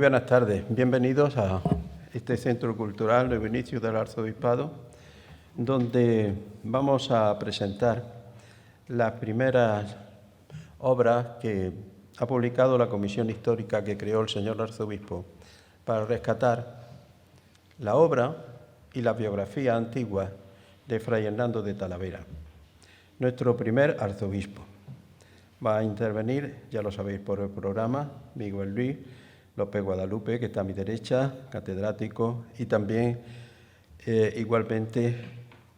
buenas tardes. Bienvenidos a este Centro Cultural Nuevo Inicio del Arzobispado, donde vamos a presentar las primeras obras que ha publicado la Comisión Histórica que creó el señor Arzobispo para rescatar la obra y la biografía antigua de Fray Hernando de Talavera, nuestro primer arzobispo. Va a intervenir, ya lo sabéis por el programa, Miguel Luis López Guadalupe, que está a mi derecha, catedrático, y también igualmente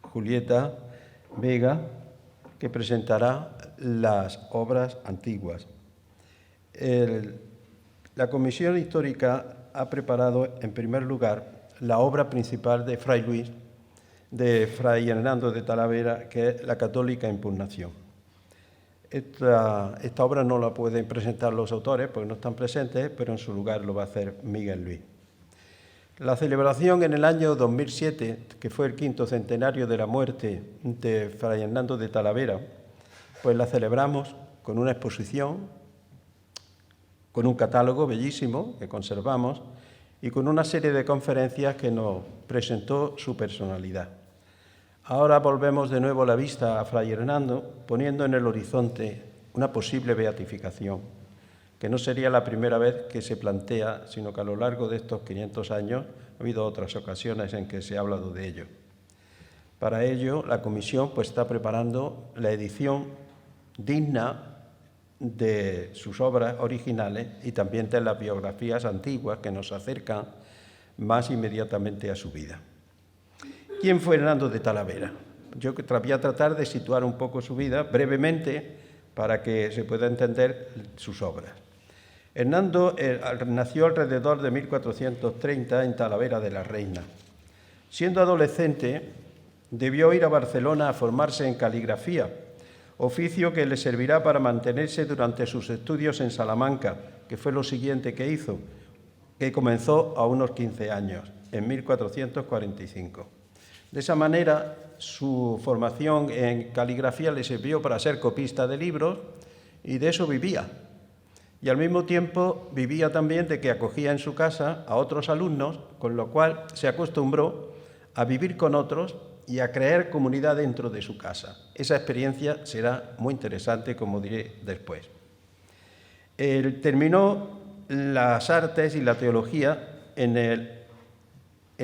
Julieta Vega, que presentará las obras antiguas. La Comisión Histórica ha preparado, en primer lugar, la obra principal de Fray Hernando de Talavera, que es La Católica Impugnación. Esta obra no la pueden presentar los autores porque no están presentes, pero en su lugar lo va a hacer Miguel Luis. La celebración en el año 2007, que fue el 5º centenario de la muerte de Fray Hernando de Talavera, pues la celebramos con una exposición, con un catálogo bellísimo que conservamos y con una serie de conferencias que nos presentó su personalidad. Ahora volvemos de nuevo la vista a Fray Hernando, poniendo en el horizonte una posible beatificación, que no sería la primera vez que se plantea, sino que a lo largo de estos 500 años ha habido otras ocasiones en que se ha hablado de ello. Para ello, la Comisión está preparando la edición digna de sus obras originales y también de las biografías antiguas que nos acercan más inmediatamente a su vida. ¿Quién fue Hernando de Talavera? Yo voy a tratar de situar un poco su vida brevemente para que se pueda entender sus obras. Hernando nació alrededor de 1430 en Talavera de la Reina. Siendo adolescente, debió ir a Barcelona a formarse en caligrafía, oficio que le servirá para mantenerse durante sus estudios en Salamanca, que fue lo siguiente que hizo, que comenzó a unos 15 años, en 1445. De esa manera, su formación en caligrafía le sirvió para ser copista de libros y de eso vivía. Y al mismo tiempo vivía también de que acogía en su casa a otros alumnos, con lo cual se acostumbró a vivir con otros y a crear comunidad dentro de su casa. Esa experiencia será muy interesante, como diré después. Él terminó las artes y la teología en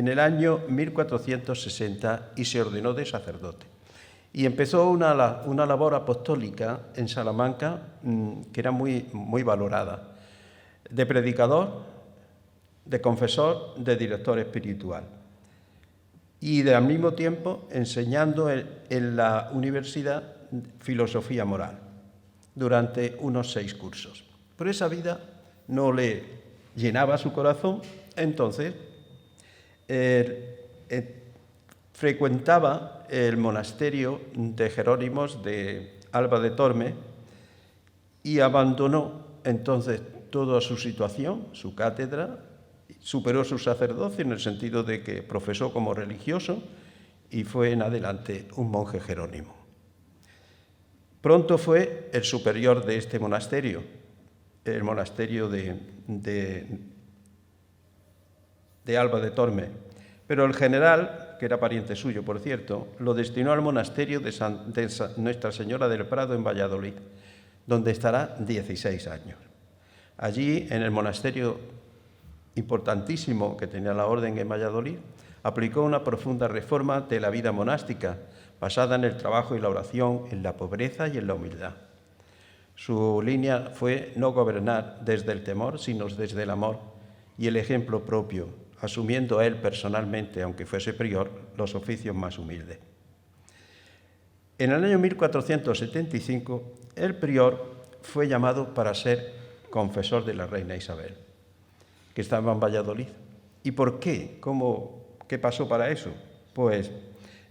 el año 1460 y se ordenó de sacerdote. Y empezó una labor apostólica en Salamanca que era muy, muy valorada, de predicador, de confesor, de director espiritual. Y al mismo tiempo enseñando en la universidad filosofía moral durante unos 6 cursos. Pero esa vida no le llenaba su corazón, entonces frecuentaba el monasterio de Jerónimos de Alba de Tormes y abandonó entonces toda su situación, su cátedra, superó su sacerdocio en el sentido de que profesó como religioso y fue en adelante un monje jerónimo. Pronto fue el superior de este monasterio, el monasterio de Alba de Tormes, pero el general, que era pariente suyo, por cierto, lo destinó al monasterio de Nuestra Señora del Prado en Valladolid, donde estará 16 años. Allí, en el monasterio importantísimo que tenía la orden en Valladolid, aplicó una profunda reforma de la vida monástica, basada en el trabajo y la oración, en la pobreza y en la humildad. Su línea fue no gobernar desde el temor, sino desde el amor y el ejemplo propio, asumiendo él personalmente, aunque fuese prior, los oficios más humildes. En el año 1475, el prior fue llamado para ser confesor de la reina Isabel, que estaba en Valladolid. ¿Y por qué? ¿Qué pasó para eso? Pues,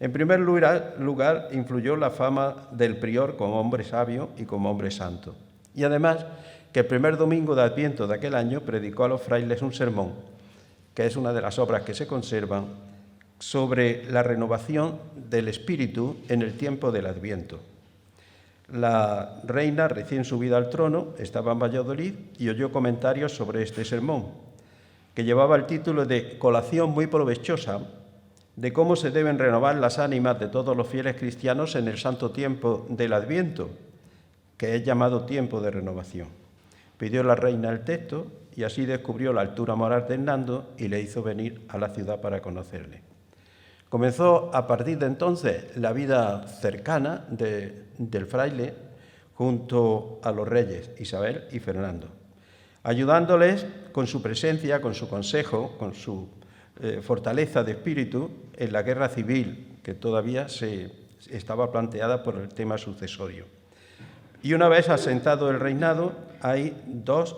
en primer lugar, influyó la fama del prior como hombre sabio y como hombre santo. Y además, que el primer domingo de Adviento de aquel año predicó a los frailes un sermón, que es una de las obras que se conservan, sobre la renovación del espíritu en el tiempo del Adviento. La reina, recién subida al trono, estaba en Valladolid y oyó comentarios sobre este sermón. que llevaba el título de Colación muy provechosa de cómo se deben renovar las ánimas de todos los fieles cristianos en el santo tiempo del Adviento, que es llamado tiempo de renovación. Pidió la reina el texto y así descubrió la altura moral de Hernando y le hizo venir a la ciudad para conocerle. Comenzó a partir de entonces la vida cercana del fraile junto a los reyes Isabel y Fernando, ayudándoles con su presencia, con su consejo, con su fortaleza de espíritu en la guerra civil que todavía se estaba planteada por el tema sucesorio. Y una vez asentado el reinado, hay dos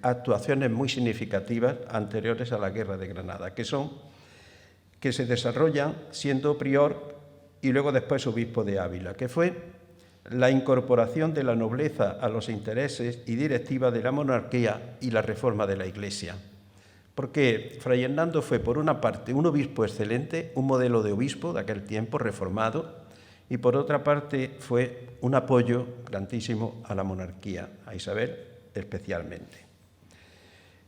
actuaciones muy significativas anteriores a la guerra de Granada, que se desarrollan siendo prior y luego después obispo de Ávila, que fue la incorporación de la nobleza a los intereses y directivas de la monarquía y la reforma de la Iglesia. Porque Fray Hernando fue, por una parte, un obispo excelente, un modelo de obispo de aquel tiempo, reformado, y por otra parte fue un apoyo grandísimo a la monarquía, a Isabel especialmente.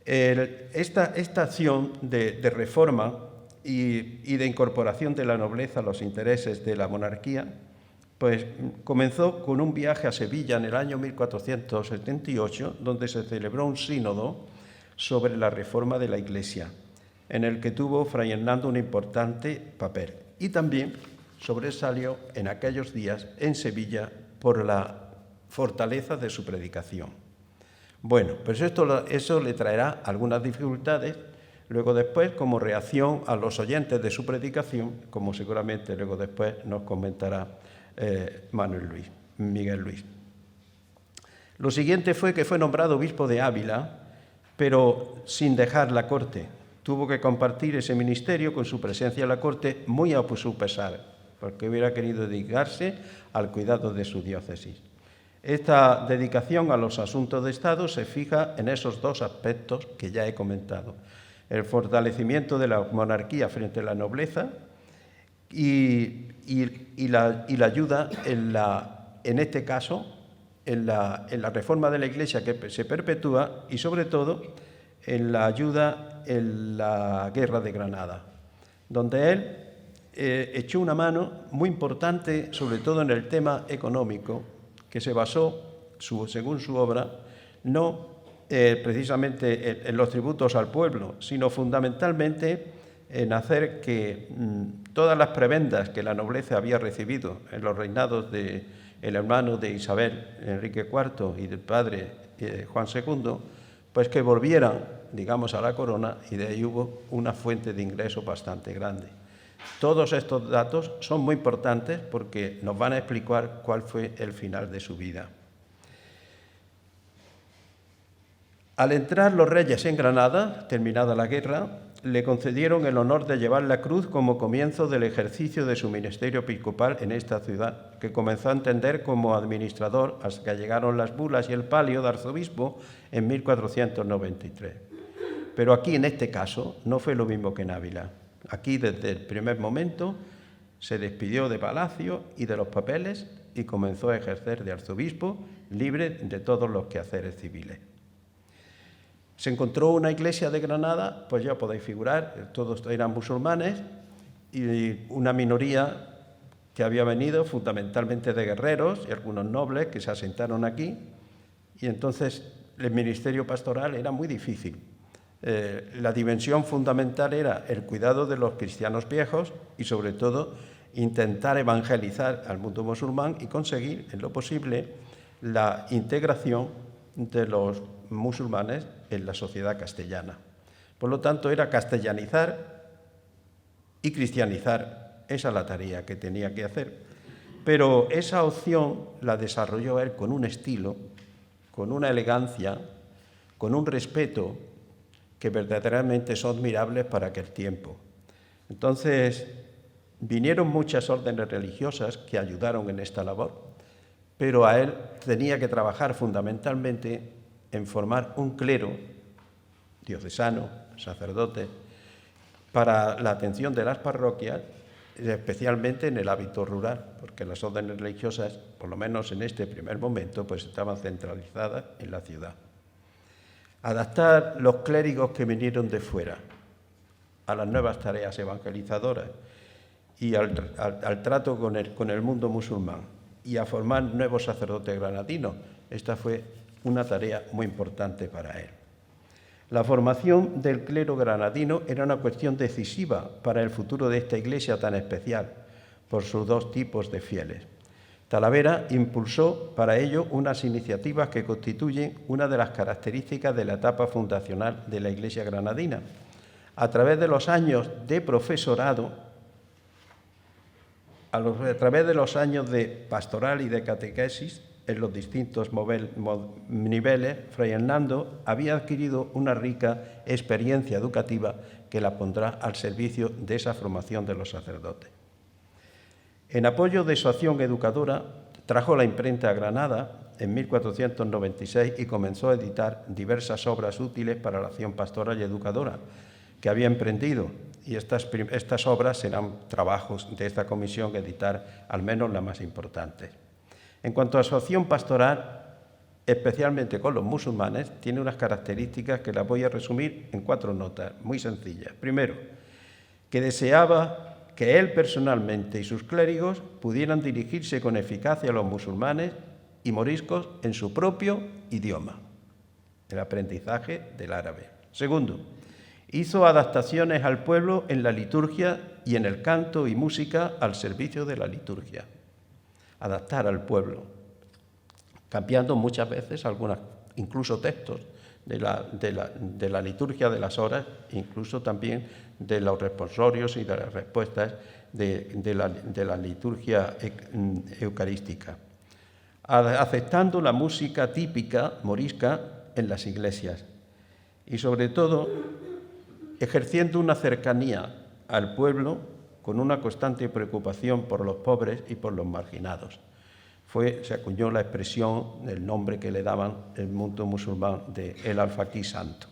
Esta acción de reforma y de incorporación de la nobleza a los intereses de la monarquía, pues comenzó con un viaje a Sevilla en el año 1478, donde se celebró un sínodo sobre la reforma de la Iglesia, en el que tuvo Fray Hernando un importante papel. Y también sobresalió en aquellos días en Sevilla por la fortaleza de su predicación. Bueno, pues eso le traerá algunas dificultades luego después como reacción a los oyentes de su predicación, como seguramente luego después nos comentará Miguel Luis. Lo siguiente fue que fue nombrado obispo de Ávila, pero sin dejar la corte. Tuvo que compartir ese ministerio con su presencia en la corte muy a su pesar, porque hubiera querido dedicarse al cuidado de su diócesis. Esta dedicación a los asuntos de Estado se fija en esos dos aspectos que ya he comentado: el fortalecimiento de la monarquía frente a la nobleza y la ayuda en este caso en la reforma de la Iglesia que se perpetúa y sobre todo en la ayuda en la guerra de Granada, donde él echó una mano muy importante, sobre todo en el tema económico, que se basó, según su obra, no precisamente en los tributos al pueblo, sino fundamentalmente en hacer que todas las prebendas que la nobleza había recibido en los reinados del hermano de Isabel, Enrique IV, y del padre Juan II, pues que volvieran, digamos, a la corona, y de ahí hubo una fuente de ingreso bastante grande. Todos estos datos son muy importantes porque nos van a explicar cuál fue el final de su vida. Al entrar los reyes en Granada, terminada la guerra, le concedieron el honor de llevar la cruz como comienzo del ejercicio de su ministerio episcopal en esta ciudad, que comenzó a entender como administrador hasta que llegaron las bulas y el palio de arzobispo en 1493. Pero aquí, en este caso, no fue lo mismo que en Ávila. Aquí, desde el primer momento, se despidió de palacio y de los papeles y comenzó a ejercer de arzobispo, libre de todos los quehaceres civiles. Se encontró una iglesia de Granada, pues ya podéis figurar, todos eran musulmanes y una minoría que había venido fundamentalmente de guerreros y algunos nobles que se asentaron aquí, y entonces el ministerio pastoral era muy difícil. La dimensión fundamental era el cuidado de los cristianos viejos y sobre todo intentar evangelizar al mundo musulmán y conseguir en lo posible la integración de los musulmanes en la sociedad castellana. Por lo tanto, era castellanizar y cristianizar. Esa es la tarea que tenía que hacer. Pero esa opción la desarrolló él con un estilo, con una elegancia, con un respeto que verdaderamente son admirables para aquel tiempo. Entonces, vinieron muchas órdenes religiosas que ayudaron en esta labor, pero a él tenía que trabajar fundamentalmente en formar un clero diocesano, sacerdote, para la atención de las parroquias, especialmente en el ámbito rural, porque las órdenes religiosas, por lo menos en este primer momento, pues estaban centralizadas en la ciudad. Adaptar los clérigos que vinieron de fuera a las nuevas tareas evangelizadoras y al trato con el mundo musulmán y a formar nuevos sacerdotes granadinos. Esta fue una tarea muy importante para él. La formación del clero granadino era una cuestión decisiva para el futuro de esta iglesia tan especial, por sus dos tipos de fieles. Talavera impulsó para ello unas iniciativas que constituyen una de las características de la etapa fundacional de la iglesia granadina. A través de los años de profesorado, a través de los años de pastoral y de catequesis en los distintos niveles, Fray Hernando había adquirido una rica experiencia educativa que la pondrá al servicio de esa formación de los sacerdotes. En apoyo de su acción educadora, trajo la imprenta a Granada en 1496 y comenzó a editar diversas obras útiles para la acción pastoral y educadora que había emprendido, y estas obras serán trabajos de esta comisión editar al menos las más importantes. En cuanto a su acción pastoral, especialmente con los musulmanes, tiene unas características que las voy a resumir en 4 notas muy sencillas. Primero, que deseaba que él personalmente y sus clérigos pudieran dirigirse con eficacia a los musulmanes y moriscos en su propio idioma, el aprendizaje del árabe. Segundo, hizo adaptaciones al pueblo en la liturgia y en el canto y música al servicio de la liturgia. Adaptar al pueblo, cambiando muchas veces incluso textos de la liturgia de las horas, incluso también de los responsorios y de las respuestas de la liturgia eucarística, aceptando la música típica morisca en las iglesias y sobre todo ejerciendo una cercanía al pueblo con una constante preocupación por los pobres y por los marginados. Se acuñó la expresión, el nombre que le daban el mundo musulmán de el alfaquí santo.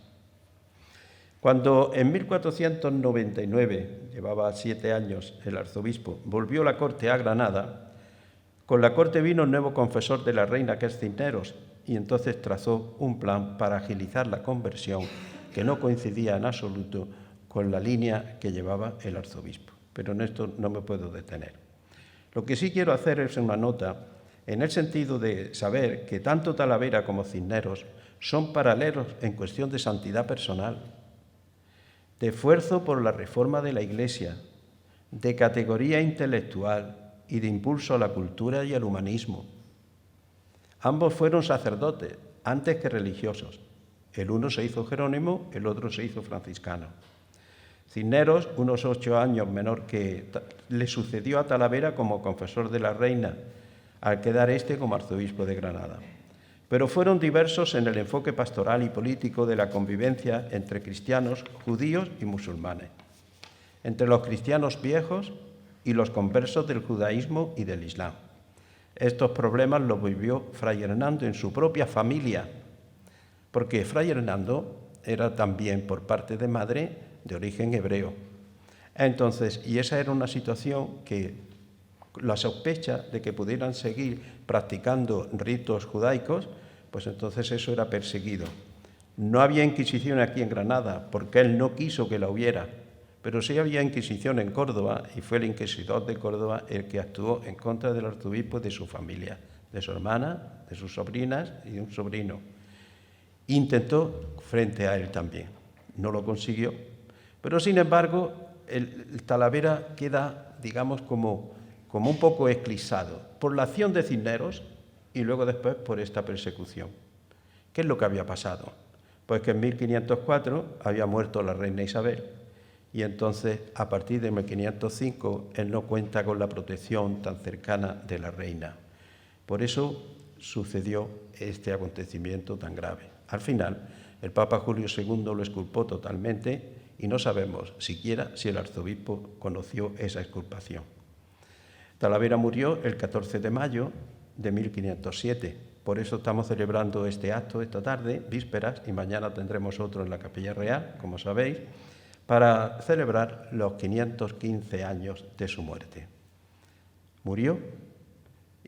Cuando en 1499, llevaba 7 años el arzobispo, volvió la corte a Granada, con la corte vino el nuevo confesor de la reina, que es Cisneros, y entonces trazó un plan para agilizar la conversión que no coincidía en absoluto con la línea que llevaba el arzobispo. Pero en esto no me puedo detener. Lo que sí quiero hacer es una nota en el sentido de saber que tanto Talavera como Cisneros son paralelos en cuestión de santidad personal, de esfuerzo por la reforma de la Iglesia, de categoría intelectual y de impulso a la cultura y al humanismo. Ambos fueron sacerdotes, antes que religiosos. El uno se hizo jerónimo, el otro se hizo franciscano. Cisneros, unos 8 años menor le sucedió a Talavera como confesor de la reina, al quedar como arzobispo de Granada. Pero fueron diversos en el enfoque pastoral y político de la convivencia entre cristianos, judíos y musulmanes, entre los cristianos viejos y los conversos del judaísmo y del islam. Estos problemas los vivió Fray Hernando en su propia familia, porque Fray Hernando era también por parte de madre de origen hebreo. Entonces, y esa era una situación que la sospecha de que pudieran seguir practicando ritos judaicos, pues entonces eso era perseguido. No había Inquisición aquí en Granada, porque él no quiso que la hubiera, pero sí había Inquisición en Córdoba, y fue el inquisidor de Córdoba el que actuó en contra del arzobispo y de su familia, de su hermana, de sus sobrinas y de un sobrino. Intentó frente a él también, no lo consiguió, pero sin embargo el Talavera queda, digamos, como un poco eclipsado por la acción de Cisneros y luego después por esta persecución. ¿Qué es lo que había pasado? Pues que en 1504 había muerto la reina Isabel y entonces a partir de 1505 él no cuenta con la protección tan cercana de la reina. Por eso sucedió este acontecimiento tan grave. Al final, el Papa Julio II lo exculpó totalmente y no sabemos siquiera si el arzobispo conoció esa exculpación. Talavera murió el 14 de mayo de 1507. Por eso estamos celebrando este acto esta tarde, vísperas, y mañana tendremos otro en la Capilla Real, como sabéis, para celebrar los 515 años de su muerte. Murió,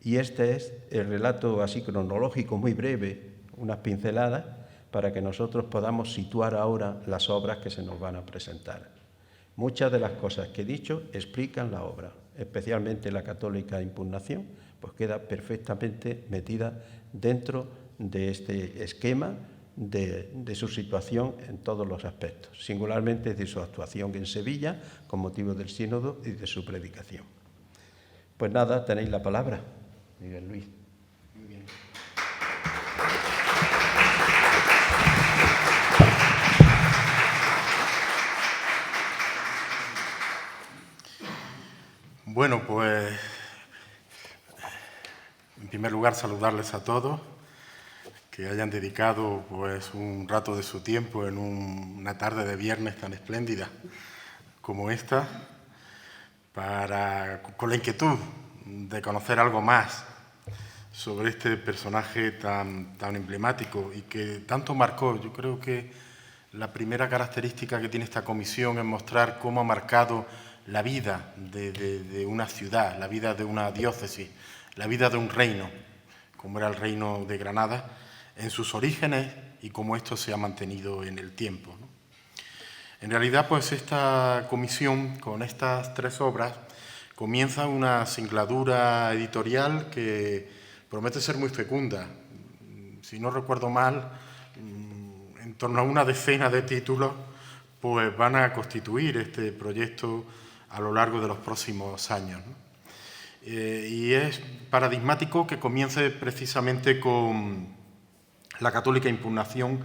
y este es el relato así cronológico muy breve, unas pinceladas, para que nosotros podamos situar ahora las obras que se nos van a presentar. Muchas de las cosas que he dicho explican la obra, especialmente la católica impugnación, pues queda perfectamente metida dentro de este esquema de su situación en todos los aspectos, singularmente de su actuación en Sevilla con motivo del sínodo y de su predicación. Pues nada, tenéis la palabra, Miguel Luis. Muy bien. Bueno, pues en primer lugar saludarles a todos, que hayan dedicado pues un rato de su tiempo en una tarde de viernes tan espléndida como esta, con la inquietud de conocer algo más sobre este personaje tan emblemático y que tanto marcó. Yo creo que la primera característica que tiene esta comisión es mostrar cómo ha marcado la vida de una ciudad, la vida de una diócesis, la vida de un reino, como era el reino de Granada, en sus orígenes y cómo esto se ha mantenido en el tiempo, ¿no? En realidad, pues esta comisión, con estas 3 obras, comienza una singladura editorial que promete ser muy fecunda. Si no recuerdo mal, en torno a una decena de títulos pues van a constituir este proyecto a lo largo de los próximos años, ¿no? Y es paradigmático que comience precisamente con la católica impugnación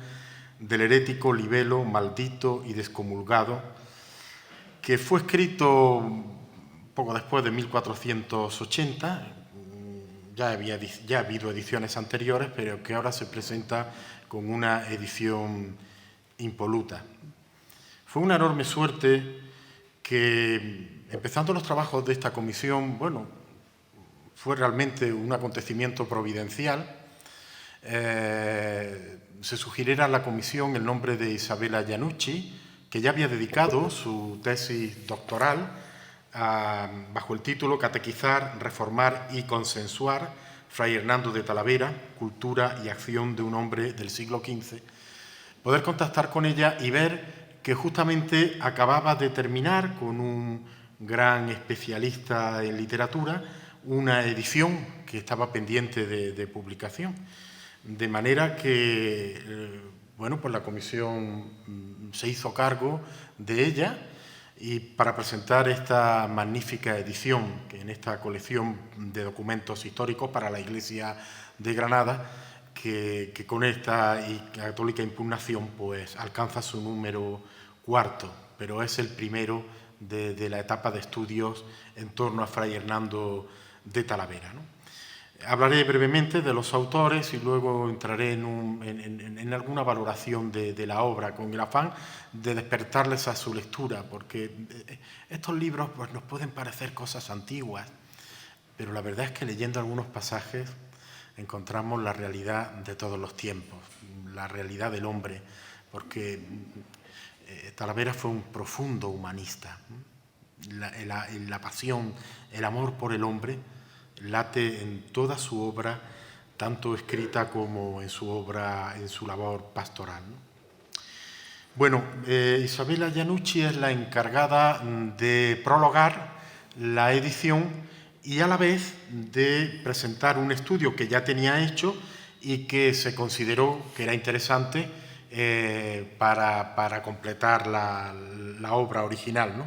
del herético, libelo, maldito y descomulgado, que fue escrito poco después de 1480, ya ha habido ediciones anteriores, pero que ahora se presenta con una edición impoluta. Fue una enorme suerte que, empezando los trabajos de esta comisión, bueno, fue realmente un acontecimiento providencial. Se sugiriera a la comisión el nombre de Isabella Iannucci, que ya había dedicado su tesis doctoral bajo el título Catequizar, reformar y consensuar Fray Hernando de Talavera, cultura y acción de un hombre del siglo XV, poder contactar con ella y ver que justamente acababa de terminar con un gran especialista en literatura una edición que estaba pendiente de publicación. De manera que, bueno, pues la comisión se hizo cargo de ella y para presentar esta magnífica edición, que en esta colección de documentos históricos para la Iglesia de Granada, que con esta católica impugnación pues alcanza su número 4, pero es el primero de la etapa de estudios en torno a Fray Hernando de Talavera, ¿no? Hablaré brevemente de los autores y luego entraré en alguna valoración de la obra, con el afán de despertarles a su lectura, porque estos libros pues, nos pueden parecer cosas antiguas, pero la verdad es que leyendo algunos pasajes encontramos la realidad de todos los tiempos, la realidad del hombre, porque Talavera fue un profundo humanista. La pasión, el amor por el hombre late en toda su obra, tanto escrita como en su obra, en su labor pastoral, ¿no? Bueno, Isabella Iannucci es la encargada de prologar la edición y a la vez de presentar un estudio que ya tenía hecho y que se consideró que era interesante para completar la obra original, ¿no?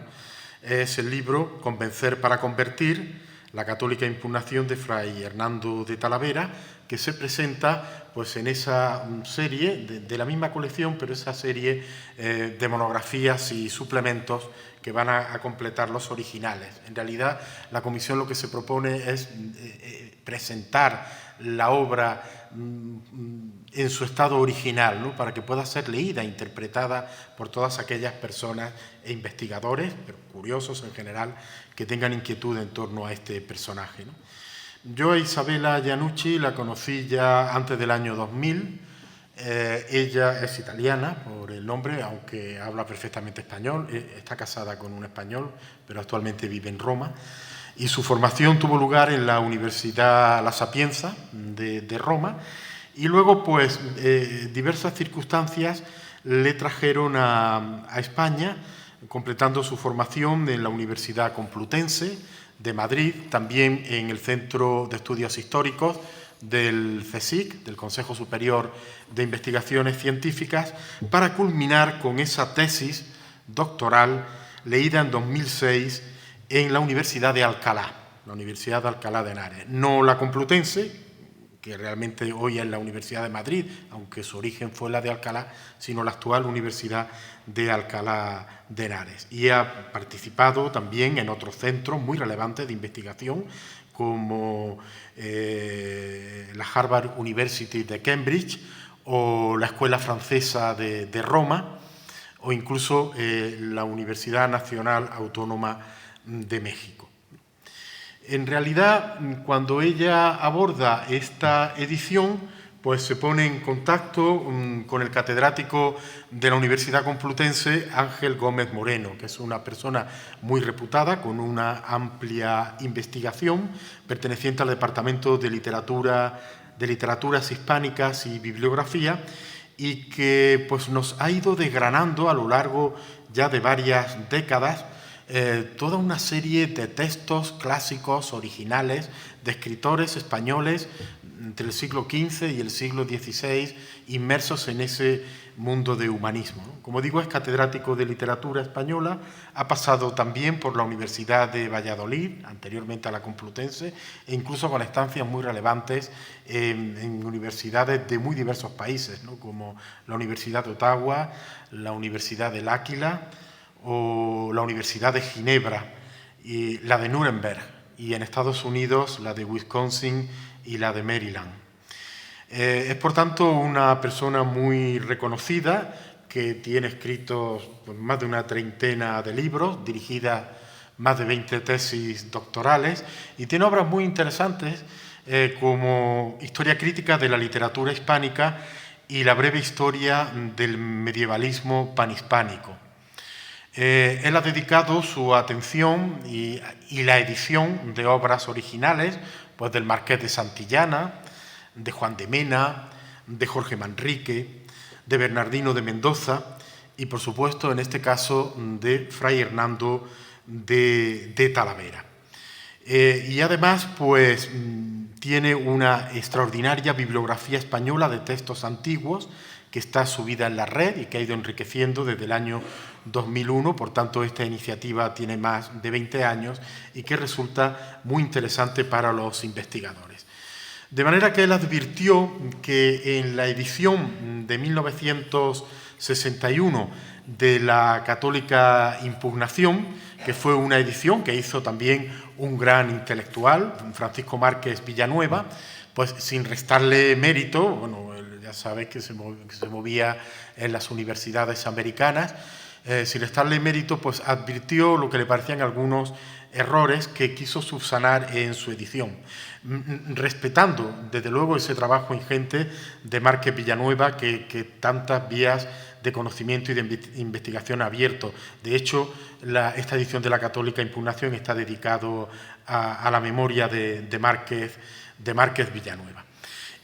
Es el libro Convencer para convertir, la católica impugnación de Fray Hernando de Talavera, que se presenta pues, en esa serie de la misma colección, pero esa serie de monografías y suplementos que van a completar los originales. En realidad, la comisión lo que se propone es presentar la obra en su estado original, ¿no? Para que pueda ser leída, interpretada por todas aquellas personas e investigadores, pero curiosos en general, que tengan inquietud en torno a este personaje, ¿no? Yo a Isabella Iannucci la conocí ya antes del año 2000. Ella es italiana por el nombre, aunque habla perfectamente español. Está casada con un español, pero actualmente vive en Roma. Y su formación tuvo lugar en la Universidad La Sapienza de Roma Y luego, pues, diversas circunstancias le trajeron a España, completando su formación en la Universidad Complutense de Madrid, también en el Centro de Estudios Históricos del CSIC, del Consejo Superior de Investigaciones Científicas, para culminar con esa tesis doctoral leída en 2006 en la Universidad de Alcalá, la Universidad de Alcalá de Henares. No la Complutense, que realmente hoy es la Universidad de Madrid, aunque su origen fue la de Alcalá, sino la actual Universidad de Alcalá de Henares. Y ha participado también en otros centros muy relevantes de investigación, como la Harvard University de Cambridge o la Escuela Francesa de Roma, o incluso la Universidad Nacional Autónoma de México. En realidad, cuando ella aborda esta edición, pues se pone en contacto con el catedrático de la Universidad Complutense, Ángel Gómez Moreno, que es una persona muy reputada, con una amplia investigación, perteneciente al Departamento de Literaturas Hispánicas y Bibliografía, y que pues, nos ha ido desgranando a lo largo ya de varias décadas toda una serie de textos clásicos originales de escritores españoles entre el siglo XV y el siglo XVI, inmersos en ese mundo de humanismo. Como digo, es catedrático de literatura española, ha pasado también por la Universidad de Valladolid, anteriormente a la Complutense, e incluso con estancias muy relevantes en universidades de muy diversos países, ¿no? Como la Universidad de Ottawa, la Universidad del Áquila, o la Universidad de Ginebra y la de Nuremberg, y en Estados Unidos la de Wisconsin y la de Maryland. Es, por tanto, una persona muy reconocida que tiene escritos pues, más de una treintena de libros, dirigidas más de 20 tesis doctorales, y tiene obras muy interesantes como Historia crítica de la literatura hispánica y la breve historia del medievalismo panhispánico. Él ha dedicado su atención y la edición de obras originales pues, del Marqués de Santillana, de Juan de Mena, de Jorge Manrique, de Bernardino de Mendoza y, por supuesto, en este caso, de Fray Hernando de Talavera. Y además, pues, tiene una extraordinaria bibliografía española de textos antiguos que está subida en la red y que ha ido enriqueciendo desde el año 2001, por tanto esta iniciativa tiene más de 20 años y que resulta muy interesante para los investigadores. De manera que él advirtió que en la edición de 1961 de la Católica Impugnación, que fue una edición que hizo también un gran intelectual, Francisco Márquez Villanueva, pues sin restarle mérito, bueno, ya sabéis que se movía en las universidades americanas, sin restarle mérito, pues advirtió lo que le parecían algunos errores que quiso subsanar en su edición, respetando, desde luego, ese trabajo ingente de Márquez Villanueva que tantas vías de conocimiento y de investigación ha abierto. De hecho, esta edición de la Católica Impugnación está dedicado a la memoria de Márquez Villanueva.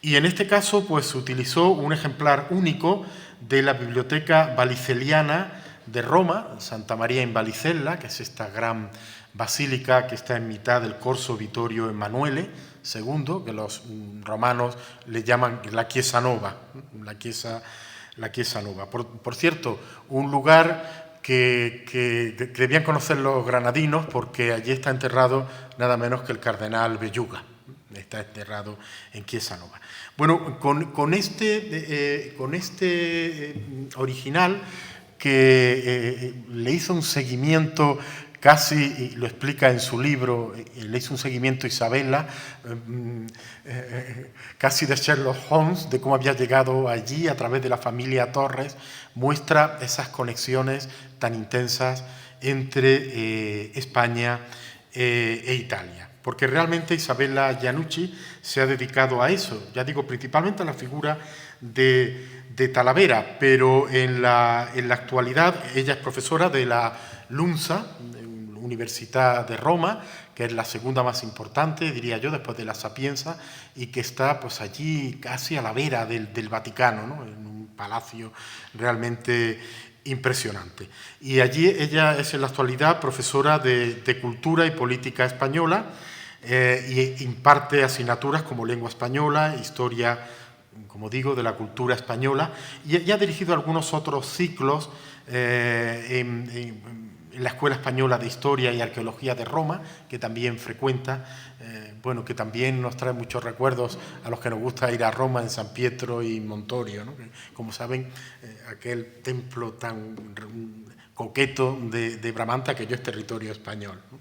Y en este caso, pues, se utilizó un ejemplar único de la Biblioteca Valiceliana de Roma, Santa María in Valicella, que es esta gran basílica que está en mitad del Corso Vittorio Emanuele II, que los romanos le llaman la Chiesa Nova, la Chiesa Nova. Por cierto, un lugar que debían conocer los granadinos porque allí está enterrado nada menos que el cardenal Belluga. Está enterrado en Chiesa Nova. Bueno, con este original que le hizo un seguimiento casi, y lo explica en su libro, le hizo un seguimiento Isabela, casi de Sherlock Holmes, de cómo había llegado allí a través de la familia Torres, muestra esas conexiones tan intensas entre España e Italia. Porque realmente Isabella Iannucci se ha dedicado a eso, ya digo, principalmente a la figura de Talavera, pero en la actualidad ella es profesora de la LUMSA, Universidad de Roma, que es la segunda más importante, diría yo, después de la Sapienza, y que está pues allí casi a la vera del Vaticano, ¿no? En un palacio realmente impresionante. Y allí ella es en la actualidad profesora de Cultura y Política Española, y imparte asignaturas como lengua española, historia, como digo, de la cultura española, y ha dirigido algunos otros ciclos en la Escuela Española de Historia y Arqueología de Roma, que también frecuenta, bueno, que también nos trae muchos recuerdos a los que nos gusta ir a Roma, en San Pietro y Montorio, ¿no? Como saben, aquel templo tan coqueto de Bramanta, que yo es territorio español, ¿no?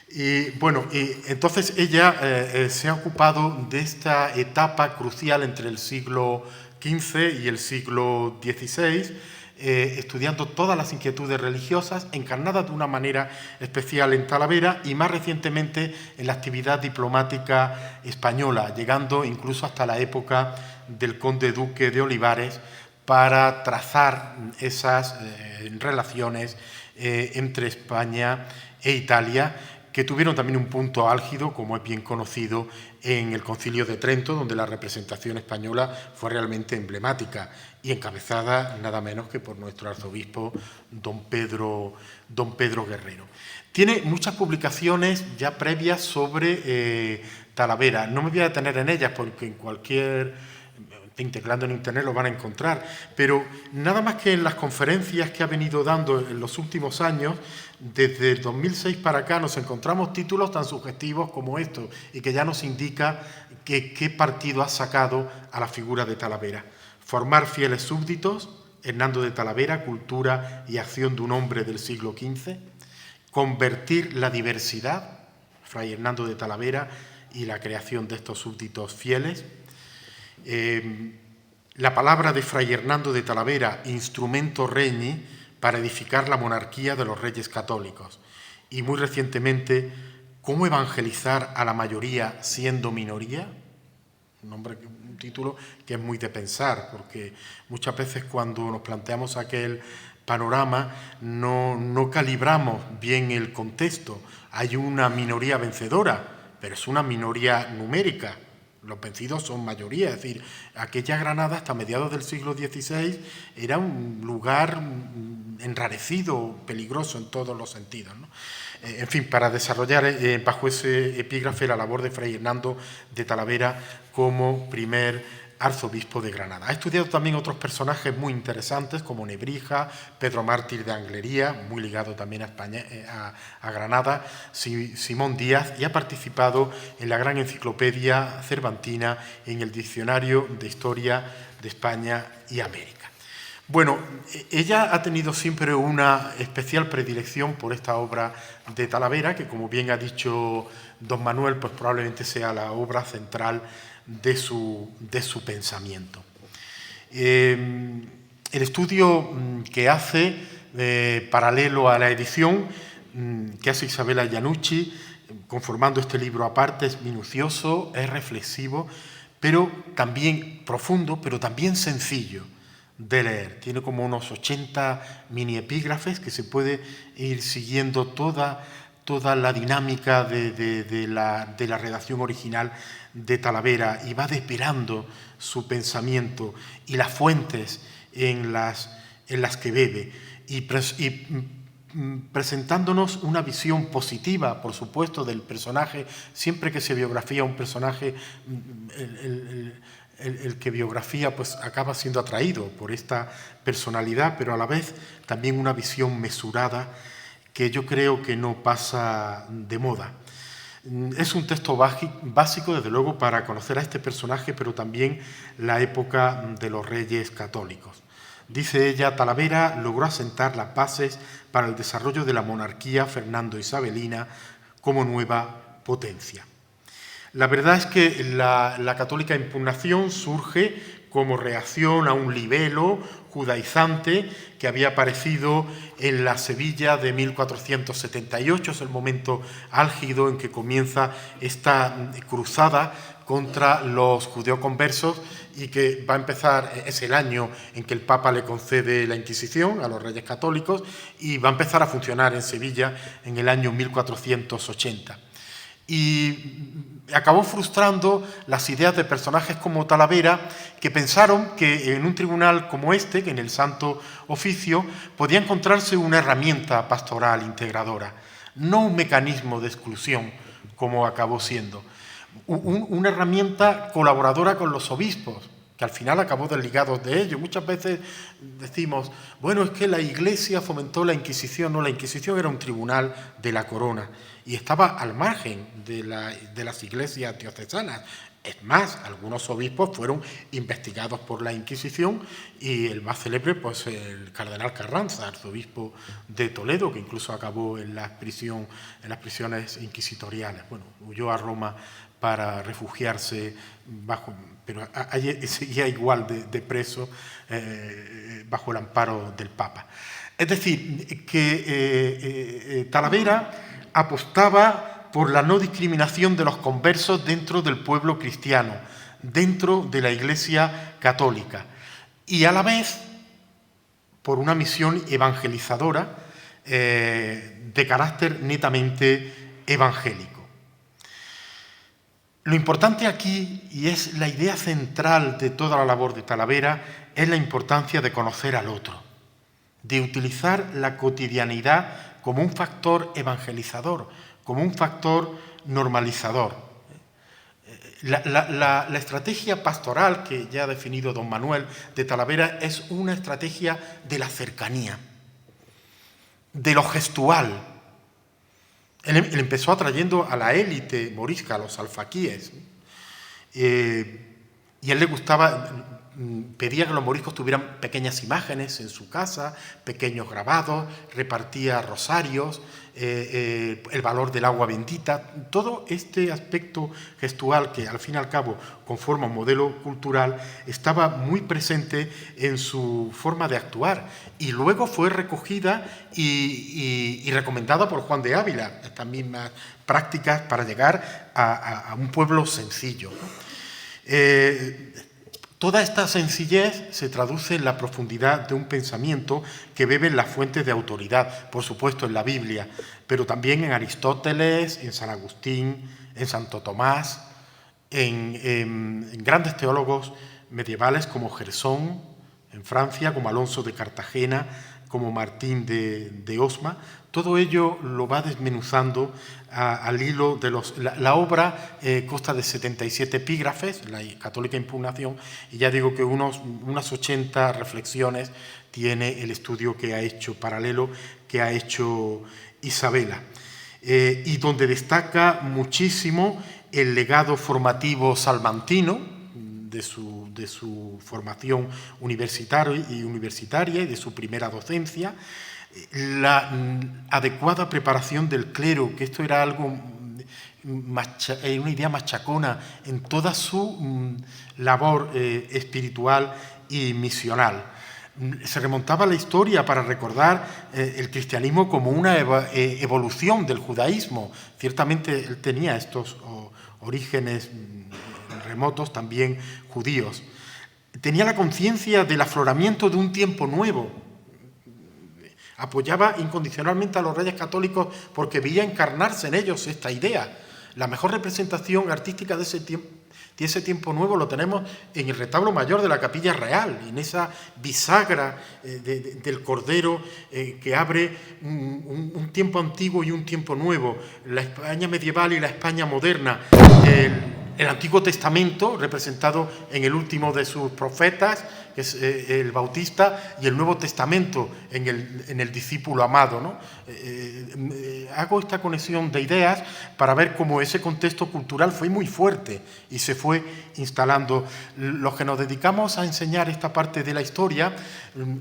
Y bueno, entonces ella se ha ocupado de esta etapa crucial entre el siglo XV y el siglo XVI, estudiando todas las inquietudes religiosas, encarnadas de una manera especial en Talavera y más recientemente en la actividad diplomática española, llegando incluso hasta la época del conde duque de Olivares para trazar esas relaciones entre España e Italia, que tuvieron también un punto álgido, como es bien conocido, en el Concilio de Trento, donde la representación española fue realmente emblemática y encabezada nada menos que por nuestro arzobispo don Pedro Guerrero. Tiene muchas publicaciones ya previas sobre Talavera. No me voy a detener en ellas porque en cualquier... integrando en Internet lo van a encontrar, pero nada más que en las conferencias que ha venido dando en los últimos años, desde el 2006 para acá nos encontramos títulos tan sugestivos como estos y que ya nos indica qué partido ha sacado a la figura de Talavera. Formar fieles súbditos, Hernando de Talavera, cultura y acción de un hombre del siglo XV, convertir la diversidad, Fray Hernando de Talavera y la creación de estos súbditos fieles. La palabra de Fray Hernando de Talavera, instrumento regni para edificar la monarquía de los reyes católicos. Y muy recientemente, ¿cómo evangelizar a la mayoría siendo minoría? Un título que es muy de pensar, porque muchas veces cuando nos planteamos aquel panorama no calibramos bien el contexto. Hay una minoría vencedora, pero es una minoría numérica. Los vencidos son mayoría, es decir, aquella Granada hasta mediados del siglo XVI era un lugar enrarecido, peligroso en todos los sentidos, ¿no? En fin, para desarrollar bajo ese epígrafe la labor de Fray Hernando de Talavera como primer arzobispo de Granada. Ha estudiado también otros personajes muy interesantes como Nebrija, Pedro Mártir de Anglería, muy ligado también a España, a Granada, Simón Díaz, y ha participado en la gran enciclopedia cervantina en el Diccionario de Historia de España y América. Bueno, ella ha tenido siempre una especial predilección por esta obra de Talavera, que como bien ha dicho don Manuel, pues probablemente sea la obra central de su pensamiento. El estudio que hace, paralelo a la edición, que hace Isabella Iannucci, conformando este libro aparte, es minucioso, es reflexivo, pero también profundo, pero también sencillo de leer. Tiene como unos 80 mini epígrafes que se puede ir siguiendo toda la dinámica de la redacción original de Talavera y va desvelando su pensamiento y las fuentes en las que bebe y presentándonos una visión positiva, por supuesto, del personaje. Siempre que se biografía un personaje, el que biografía pues acaba siendo atraído por esta personalidad, pero a la vez también una visión mesurada que yo creo que no pasa de moda. Es un texto básico, desde luego, para conocer a este personaje, pero también la época de los reyes católicos. Dice ella, Talavera logró asentar las bases para el desarrollo de la monarquía fernando-isabelina como nueva potencia. La verdad es que la católica impugnación surge como reacción a un libelo judaizante que había aparecido en la Sevilla de 1478. Es el momento álgido en que comienza esta cruzada contra los judeoconversos y que va a empezar, es el año en que el Papa le concede la Inquisición a los reyes católicos y va a empezar a funcionar en Sevilla en el año 1480. Y acabó frustrando las ideas de personajes como Talavera, que pensaron que en un tribunal como este, que en el Santo Oficio, podía encontrarse una herramienta pastoral integradora, no un mecanismo de exclusión, como acabó siendo, una herramienta colaboradora con los obispos, que al final acabó desligados de ello. Muchas veces decimos, bueno, es que la Iglesia fomentó la Inquisición. No, la Inquisición era un tribunal de la corona y estaba al margen de las iglesias diocesanas. Es más, algunos obispos fueron investigados por la Inquisición y el más célebre, pues el cardenal Carranza, arzobispo de Toledo, que incluso acabó en las prisiones inquisitoriales. Bueno, huyó a Roma para refugiarse pero allí seguía igual de preso bajo el amparo del Papa. Es decir, que Talavera apostaba por la no discriminación de los conversos dentro del pueblo cristiano, dentro de la Iglesia católica, y a la vez por una misión evangelizadora de carácter netamente evangélico. Lo importante aquí, y es la idea central de toda la labor de Talavera, es la importancia de conocer al otro, de utilizar la cotidianidad como un factor evangelizador, como un factor normalizador. La estrategia pastoral que ya ha definido don Manuel de Talavera es una estrategia de la cercanía, de lo gestual. Él empezó atrayendo a la élite morisca, a los alfaquíes, y a él le gustaba, pedía que los moriscos tuvieran pequeñas imágenes en su casa, pequeños grabados, repartía rosarios, el valor del agua bendita. Todo este aspecto gestual que al fin y al cabo conforma un modelo cultural estaba muy presente en su forma de actuar y luego fue recogida y recomendada por Juan de Ávila, estas mismas prácticas para llegar a un pueblo sencillo, ¿no? Toda esta sencillez se traduce en la profundidad de un pensamiento que bebe en las fuentes de autoridad, por supuesto en la Biblia, pero también en Aristóteles, en San Agustín, en Santo Tomás, en grandes teólogos medievales como Gersón, en Francia, como Alonso de Cartagena, como Martín de Osma. Todo ello lo va desmenuzando al hilo de la obra consta de 77 epígrafes, la Católica Impugnación, y ya digo que unas 80 reflexiones tiene el estudio que ha hecho paralelo, que ha hecho Isabela, y donde destaca muchísimo el legado formativo salmantino de su formación universitaria y de su primera docencia, la adecuada preparación del clero, que esto era algo, una idea machacona en toda su labor espiritual y misional. Se remontaba a la historia para recordar el cristianismo como una evolución del judaísmo. Ciertamente él tenía estos orígenes remotos, también judíos. Tenía la conciencia del afloramiento de un tiempo nuevo. Apoyaba incondicionalmente a los reyes católicos porque veía encarnarse en ellos esta idea. La mejor representación artística de ese tiempo nuevo lo tenemos en el retablo mayor de la Capilla Real, en esa bisagra del Cordero que abre un tiempo antiguo y un tiempo nuevo, la España medieval y la España moderna. El Antiguo Testamento, representado en el último de sus profetas, que es el Bautista, y el Nuevo Testamento en el discípulo amado, ¿no? Hago esta conexión de ideas para ver cómo ese contexto cultural fue muy fuerte y se fue instalando. Los que nos dedicamos a enseñar esta parte de la historia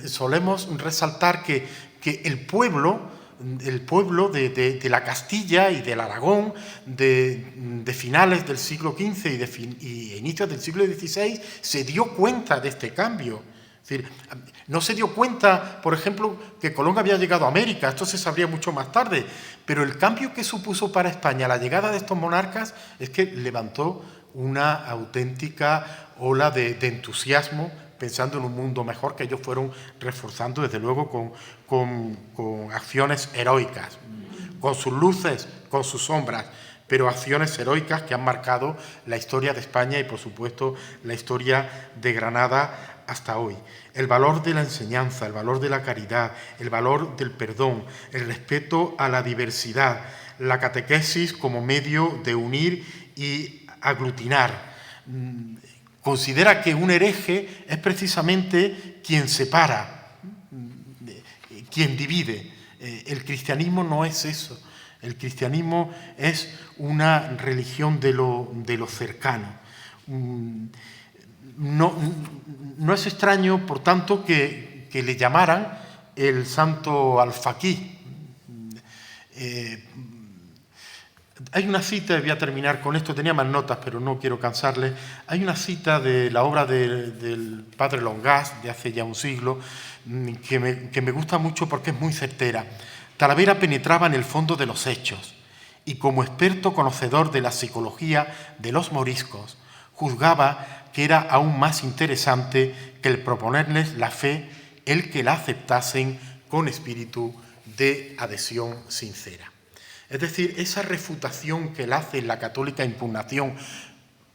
solemos resaltar que el pueblo el pueblo de la Castilla y del Aragón de finales del siglo XV y inicios del siglo XVI se dio cuenta de este cambio. Es decir, no se dio cuenta, por ejemplo, que Colón había llegado a América, esto se sabría mucho más tarde, pero el cambio que supuso para España la llegada de estos monarcas es que levantó una auténtica ola de entusiasmo, pensando en un mundo mejor, que ellos fueron reforzando, desde luego, con acciones heroicas, con sus luces, con sus sombras, pero acciones heroicas que han marcado la historia de España y, por supuesto, la historia de Granada hasta hoy. El valor de la enseñanza, el valor de la caridad, el valor del perdón, el respeto a la diversidad, la catequesis como medio de unir y aglutinar. Considera que un hereje es precisamente quien separa, quien divide. El cristianismo no es eso. El cristianismo es una religión de lo cercano. No es extraño, por tanto, que le llamaran el santo alfaquí. Hay una cita, voy a terminar con esto, tenía más notas, pero no quiero cansarles. Hay una cita de la obra del padre Longás, de hace ya un siglo, que me gusta mucho porque es muy certera. Talavera penetraba en el fondo de los hechos y, como experto conocedor de la psicología de los moriscos, juzgaba que era aún más interesante que el proponerles la fe, el que la aceptasen con espíritu de adhesión sincera. Es decir, esa refutación que él hace en la católica impugnación,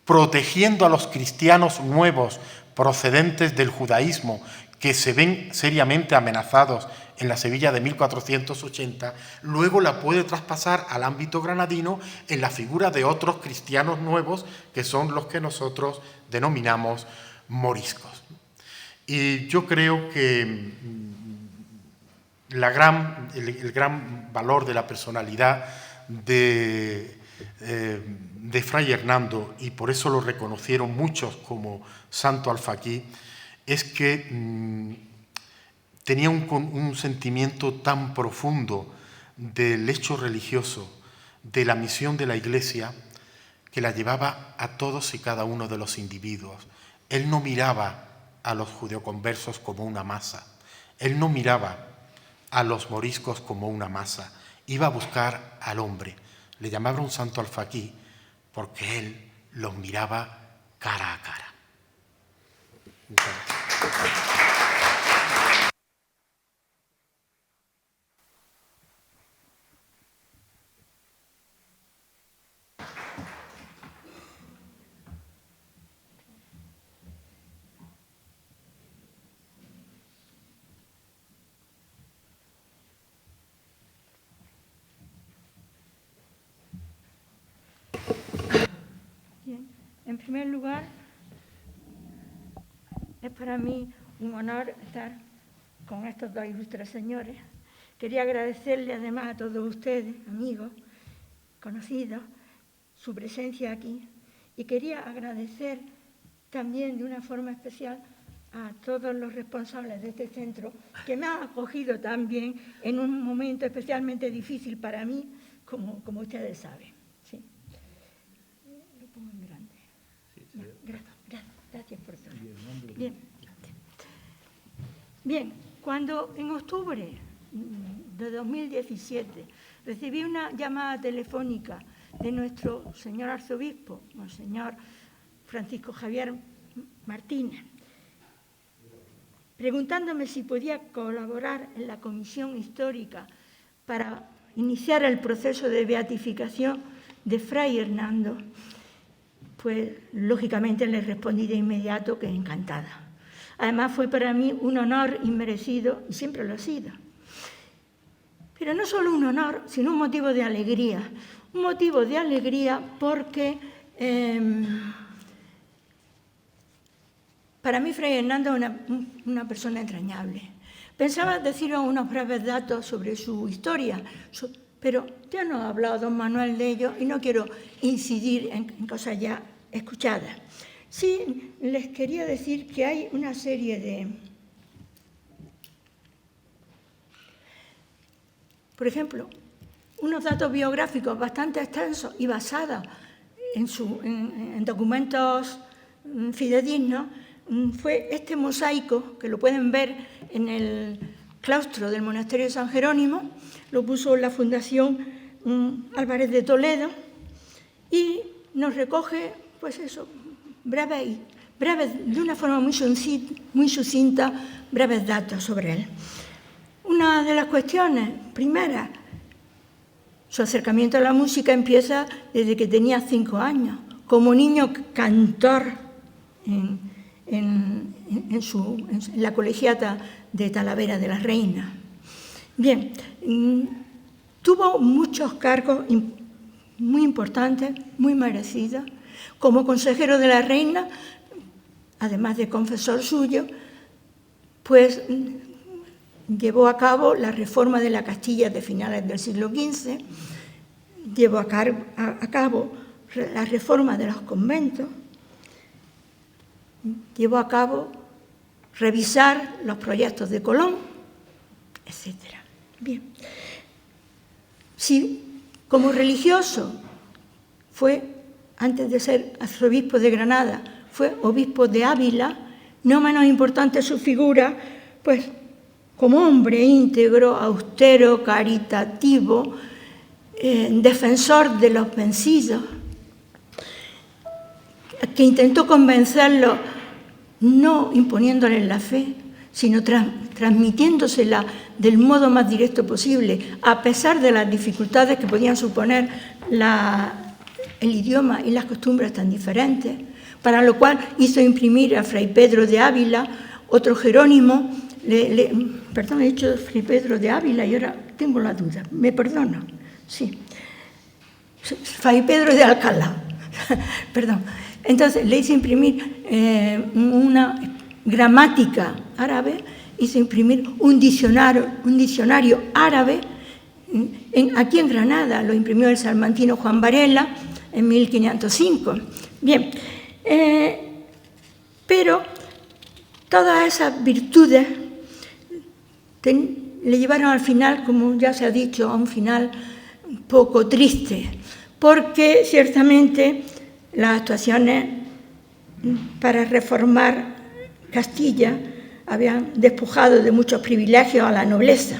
protegiendo a los cristianos nuevos procedentes del judaísmo, que se ven seriamente amenazados en la Sevilla de 1480, luego la puede traspasar al ámbito granadino en la figura de otros cristianos nuevos, que son los que nosotros denominamos moriscos. Y yo creo que el gran valor de la personalidad de Fray Hernando, y por eso lo reconocieron muchos como santo alfaquí, es que tenía un sentimiento tan profundo del hecho religioso, de la misión de la Iglesia, que la llevaba a todos y cada uno de los individuos. Él no miraba a los judeoconversos como una masa, él no miraba a los moriscos como una masa, iba a buscar al hombre. Le llamaba un santo alfaquí porque él los miraba cara a cara. Muchas gracias. En primer lugar, es para mí un honor estar con estos dos ilustres señores. Quería agradecerle además a todos ustedes, amigos, conocidos, su presencia aquí. Y quería agradecer también de una forma especial a todos los responsables de este centro que me han acogido también en un momento especialmente difícil para mí, como ustedes saben. ¿Sí? Lo pongo en grande. Gracias por todo. Bien, cuando en octubre de 2017 recibí una llamada telefónica de nuestro señor arzobispo, monseñor Francisco Javier Martínez, preguntándome si podía colaborar en la comisión histórica para iniciar el proceso de beatificación de Fray Hernando, pues lógicamente le respondí de inmediato que encantada. Además fue para mí un honor inmerecido y siempre lo ha sido. Pero no solo un honor, sino un motivo de alegría. Un motivo de alegría porque para mí Fray Hernando es una persona entrañable. Pensaba deciros unos breves datos sobre su historia, pero ya nos ha hablado don Manuel de ello y no quiero incidir en cosas ya escuchadas. Sí, les quería decir que hay una serie Por ejemplo, unos datos biográficos bastante extensos y basados en documentos fidedignos fue este mosaico, que lo pueden ver en el claustro del monasterio de San Jerónimo, lo puso la Fundación Álvarez de Toledo, y nos recoge, pues eso, breves, de una forma muy sucinta, breves datos sobre él. Una de las cuestiones primeras, su acercamiento a la música empieza desde que tenía 5 años, como niño cantor en la colegiata de Talavera de la Reina. Bien, tuvo muchos cargos muy importantes, muy merecidos. Como consejero de la Reina, además de confesor suyo, pues llevó a cabo la reforma de la Castilla de finales del siglo XV, llevó a cabo la reforma de los conventos, llevó a cabo revisar los proyectos de Colón, etc. Bien. Si como religioso fue, antes de ser arzobispo de Granada, fue obispo de Ávila, no menos importante su figura, pues como hombre íntegro, austero, caritativo, defensor de los vencidos, que intentó convencerlos no imponiéndoles la fe, sino transmitiéndosela del modo más directo posible, a pesar de las dificultades que podían suponer el idioma y las costumbres tan diferentes, para lo cual hizo imprimir a Fray Pedro de Ávila, otro Jerónimo, perdón, he dicho Fray Pedro de Ávila y ahora tengo la duda, me perdono, sí, Fray Pedro de Alcalá, perdón. Entonces le hizo imprimir una gramática árabe, hizo imprimir un diccionario árabe, aquí en Granada lo imprimió el salmantino Juan Varela en 1505. Bien, pero todas esas virtudes le llevaron al final, como ya se ha dicho, a un final un poco triste, porque ciertamente las actuaciones para reformar Castilla habían despojado de muchos privilegios a la nobleza.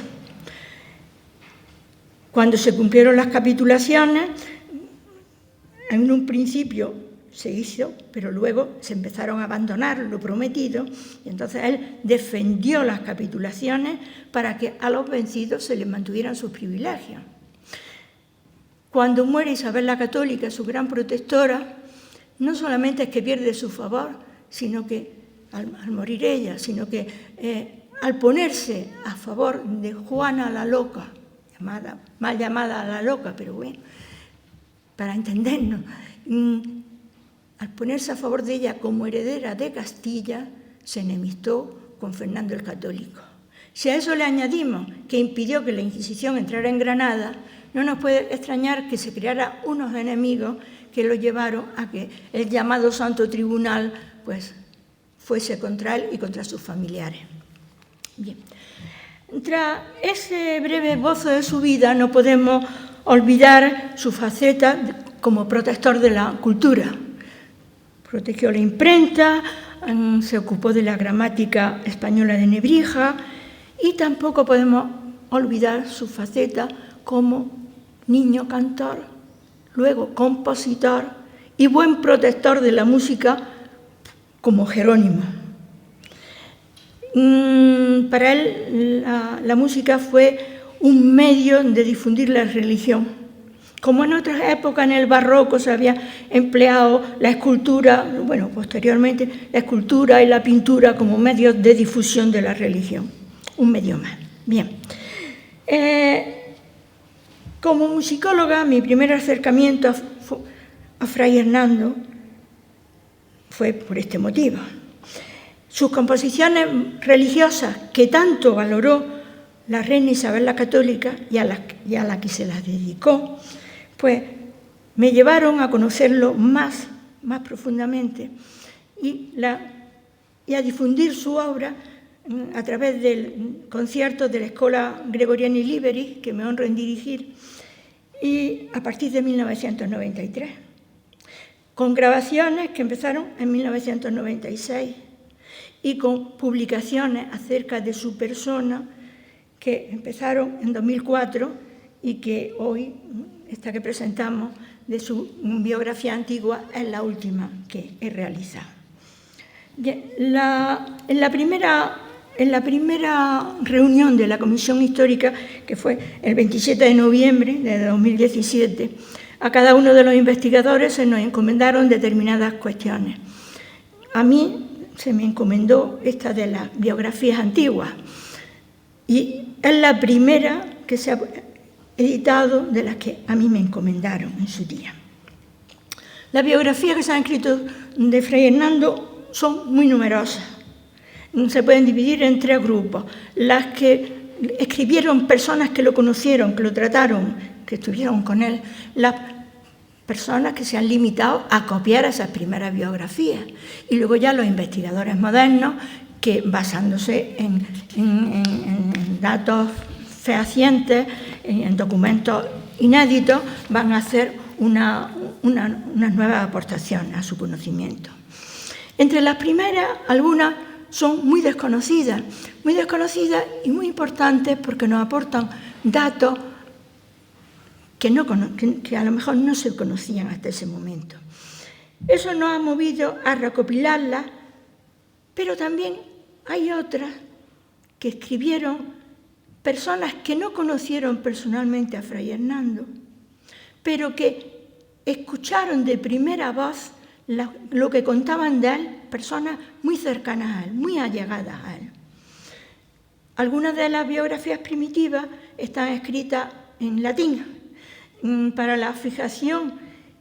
Cuando se cumplieron las capitulaciones, en un principio se hizo, pero luego se empezaron a abandonar lo prometido, y entonces él defendió las capitulaciones para que a los vencidos se les mantuvieran sus privilegios. Cuando muere Isabel la Católica, su gran protectora, no solamente es que pierde su favor, sino que al morir ella, sino que al ponerse a favor de Juana la Loca, mal llamada la Loca, pero bueno, para entendernos, al ponerse a favor de ella como heredera de Castilla, se enemistó con Fernando el Católico. Si a eso le añadimos que impidió que la Inquisición entrara en Granada, no nos puede extrañar que se crearan unos enemigos que lo llevaron a que el llamado Santo Tribunal pues, fuese contra él y contra sus familiares. Bien. Tras ese breve esbozo de su vida, no podemos olvidar su faceta como protector de la cultura. Protegió la imprenta, se ocupó de la gramática española de Nebrija y tampoco podemos olvidar su faceta como niño cantor, luego compositor y buen protector de la música como Jerónimo. Para él la música fue un medio de difundir la religión. Como en otras épocas, en el barroco, se había empleado la escultura, bueno, posteriormente, la escultura y la pintura como medios de difusión de la religión. Un medio más. Bien. Como musicóloga, mi primer acercamiento a Fray Hernando fue por este motivo. Sus composiciones religiosas, que tanto valoró la reina Isabel la Católica y a la que se las dedicó, pues me llevaron a conocerlo más profundamente y a difundir su obra a través del concierto de la Escola Gregoriani Liberi, que me honro en dirigir, y a partir de 1993, con grabaciones que empezaron en 1996 y con publicaciones acerca de su persona que empezaron en 2004 y que hoy, esta que presentamos, de su biografía antigua, es la última que he realizado. En la primera reunión de la Comisión Histórica, que fue el 27 de noviembre de 2017, a cada uno de los investigadores se nos encomendaron determinadas cuestiones. A mí se me encomendó esta de las biografías antiguas y es la primera que se ha editado de las que a mí me encomendaron en su día. Las biografías que se han escrito de Fray Hernando son muy numerosas. Se pueden dividir en 3 grupos. Las que escribieron personas que lo conocieron, que lo trataron, que estuvieron con él. Las personas que se han limitado a copiar esas primeras biografías. Y luego ya los investigadores modernos que, basándose en datos fehacientes, en documentos inéditos, van a hacer unas nuevas aportaciones a su conocimiento. Entre las primeras, algunas son muy desconocidas y muy importantes porque nos aportan datos que a lo mejor no se conocían hasta ese momento. Eso nos ha movido a recopilarlas, pero también hay otras que escribieron personas que no conocieron personalmente a Fray Hernando, pero que escucharon de primera voz lo que contaban de él personas muy cercanas a él, muy allegadas a él. Algunas de las biografías primitivas están escritas en latín. Para la fijación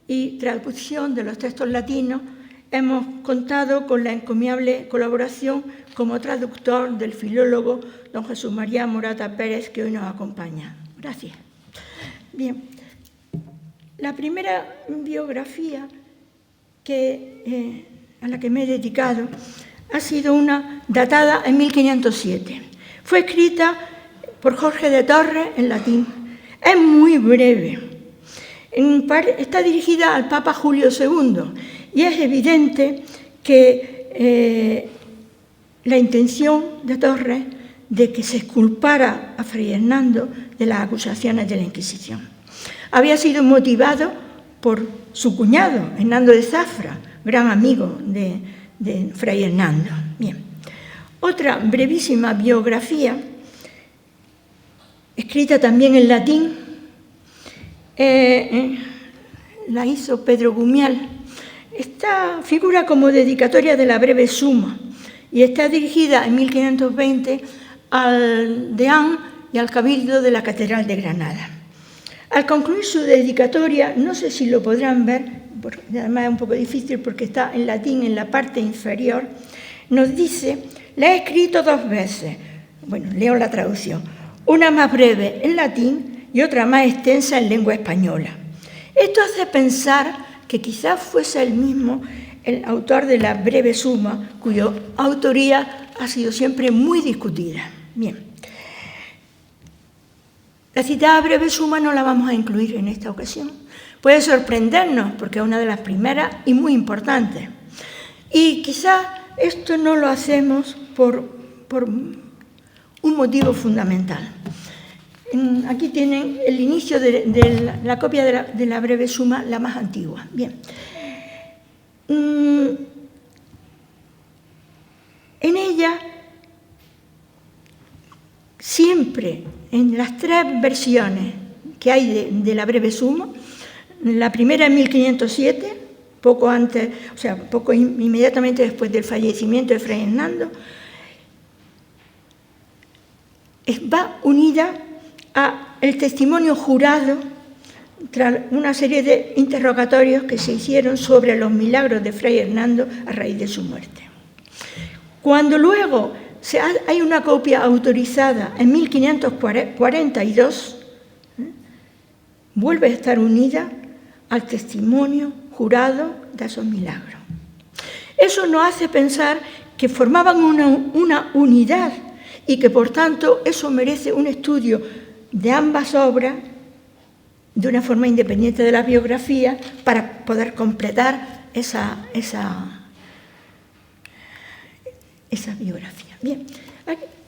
y traducción de los textos latinos hemos contado con la encomiable colaboración como traductor del filólogo don Jesús María Morata Pérez, que hoy nos acompaña. Gracias. Bien, la primera biografía a la que me he dedicado ha sido una datada en 1507. Fue escrita por Jorge de Torres en latín. Es muy breve. Está dirigida al Papa Julio II y es evidente que la intención de Torres de que se exculpara a Fray Hernando de las acusaciones de la Inquisición había sido motivado por su cuñado, Hernando de Zafra, gran amigo de Fray Hernando. Bien. Otra brevísima biografía, escrita también en latín, la hizo Pedro Gumial. Esta figura como dedicatoria de la breve suma y está dirigida en 1520 al deán y al cabildo de la Catedral de Granada. Al concluir su dedicatoria, no sé si lo podrán ver, porque además es un poco difícil porque está en latín en la parte inferior, nos dice: la he escrito 2 veces. Bueno, leo la traducción. Una más breve en latín y otra más extensa en lengua española. Esto hace pensar que quizás fuese el mismo el autor de la breve suma, cuya autoría ha sido siempre muy discutida. Bien. La citada breve suma no la vamos a incluir en esta ocasión. Puede sorprendernos porque es una de las primeras y muy importantes. Y quizás esto no lo hacemos por un motivo fundamental. Aquí tienen el inicio de la copia de la breve suma, la más antigua. Bien. En ella, siempre, en las 3 versiones que hay de la breve suma, la primera en 1507, poco antes, o sea, inmediatamente después del fallecimiento de Fray Hernando, va unida al testimonio jurado tras una serie de interrogatorios que se hicieron sobre los milagros de Fray Hernando a raíz de su muerte. Cuando luego hay una copia autorizada en 1542, vuelve a estar unida al testimonio jurado de esos milagros. Eso nos hace pensar que formaban una unidad y que, por tanto, eso merece un estudio de ambas obras de una forma independiente de la biografía para poder completar esa biografía. Bien,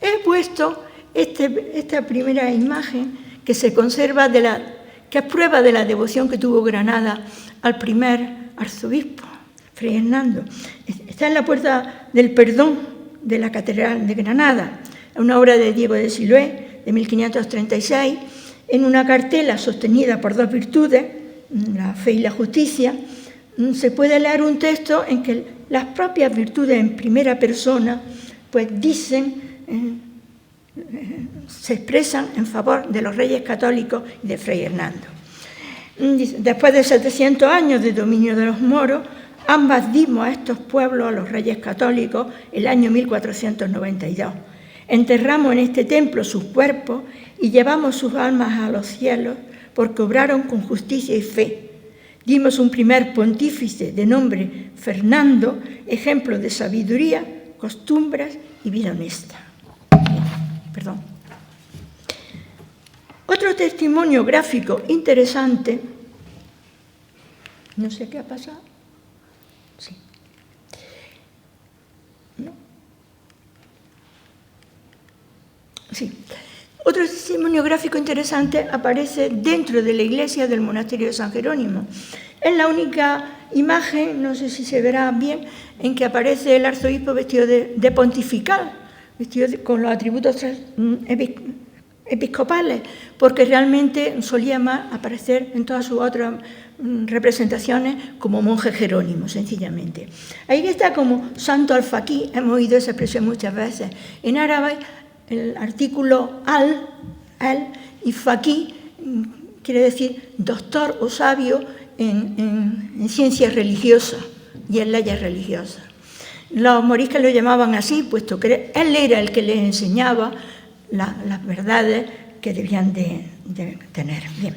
he puesto esta primera imagen que se conserva, que es prueba de la devoción que tuvo Granada al primer arzobispo, Fray Hernando. Está en la Puerta del Perdón de la Catedral de Granada, una obra de Diego de Siloé, de 1536, en una cartela sostenida por dos virtudes, la fe y la justicia. Se puede leer un texto en que las propias virtudes en primera persona pues dicen, se expresan en favor de los reyes católicos y de Fray Hernando. Después de 700 años de dominio de los moros, ambas dimos a estos pueblos, a los reyes católicos, el año 1492. Enterramos en este templo sus cuerpos y llevamos sus almas a los cielos porque obraron con justicia y fe. Dimos un primer pontífice de nombre Fernando, ejemplo de sabiduría, costumbres y vida honesta. Perdón. Otro testimonio gráfico interesante, no sé qué ha pasado. Sí. ¿No? Sí. Otro testimonio gráfico interesante aparece dentro de la iglesia del monasterio de San Jerónimo. Es la única imagen, no sé si se verá bien, en que aparece el arzobispo vestido de pontifical, vestido con los atributos episcopales, porque realmente solía más aparecer en todas sus otras representaciones como monje jerónimo, sencillamente. Ahí está como santo alfaquí, hemos oído esa expresión muchas veces. En árabe, el artículo al y faquí quiere decir doctor o sabio en ciencias religiosas y en leyes religiosas. Los moriscas lo llamaban así, puesto que él era el que les enseñaba las verdades que debían de tener. Bien.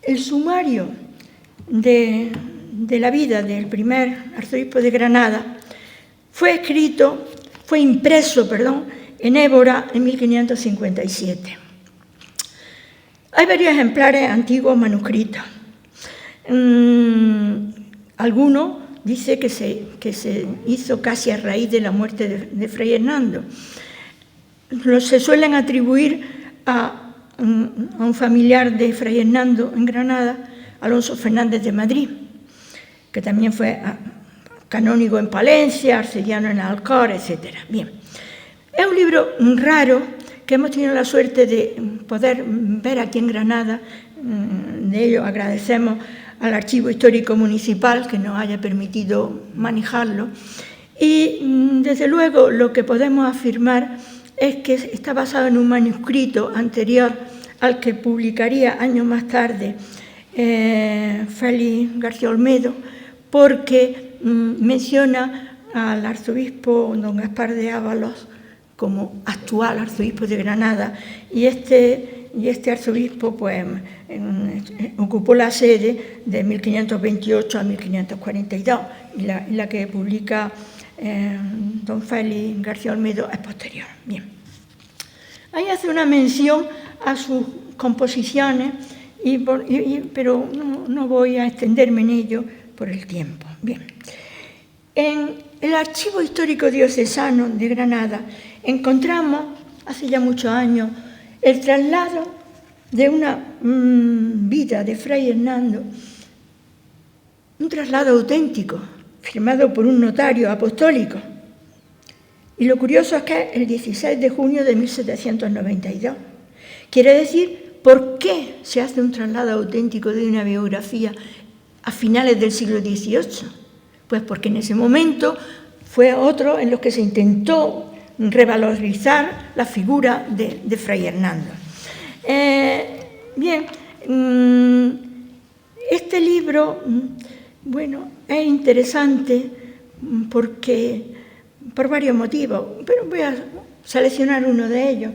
El sumario de la vida del primer arzobispo de Granada fue impreso en Évora en 1557. Hay varios ejemplares antiguos manuscritos. Algunos dice que se hizo casi a raíz de la muerte de Fray Hernando. Se suelen atribuir a un familiar de Fray Hernando en Granada, Alonso Fernández de Madrid, que también fue canónigo en Palencia, arcediano en Alcor, etc. Bien. Es un libro raro que hemos tenido la suerte de poder ver aquí en Granada. De ello agradecemos al Archivo Histórico Municipal que nos haya permitido manejarlo. Y, desde luego, lo que podemos afirmar es que está basado en un manuscrito anterior al que publicaría años más tarde Félix García Olmedo, porque menciona al arzobispo don Gaspar de Ábalos como actual arzobispo de Granada, y este arzobispo pues ocupó la sede de 1528 a 1542, y la que publica don Félix García Olmedo es posterior. Bien. Ahí hace una mención a sus composiciones, pero no voy a extenderme en ello por el tiempo. Bien. En el Archivo Histórico Diocesano de Granada encontramos, hace ya muchos años, el traslado de una vida de Fray Hernando, un traslado auténtico, firmado por un notario apostólico. Y lo curioso es que es el 16 de junio de 1792. Quiere decir, ¿por qué se hace un traslado auténtico de una biografía a finales del siglo XVIII? Pues porque en ese momento fue otro en los que se intentó revalorizar la figura de Fray Hernando. Bien, este libro, bueno, es interesante por varios motivos, pero voy a seleccionar uno de ellos,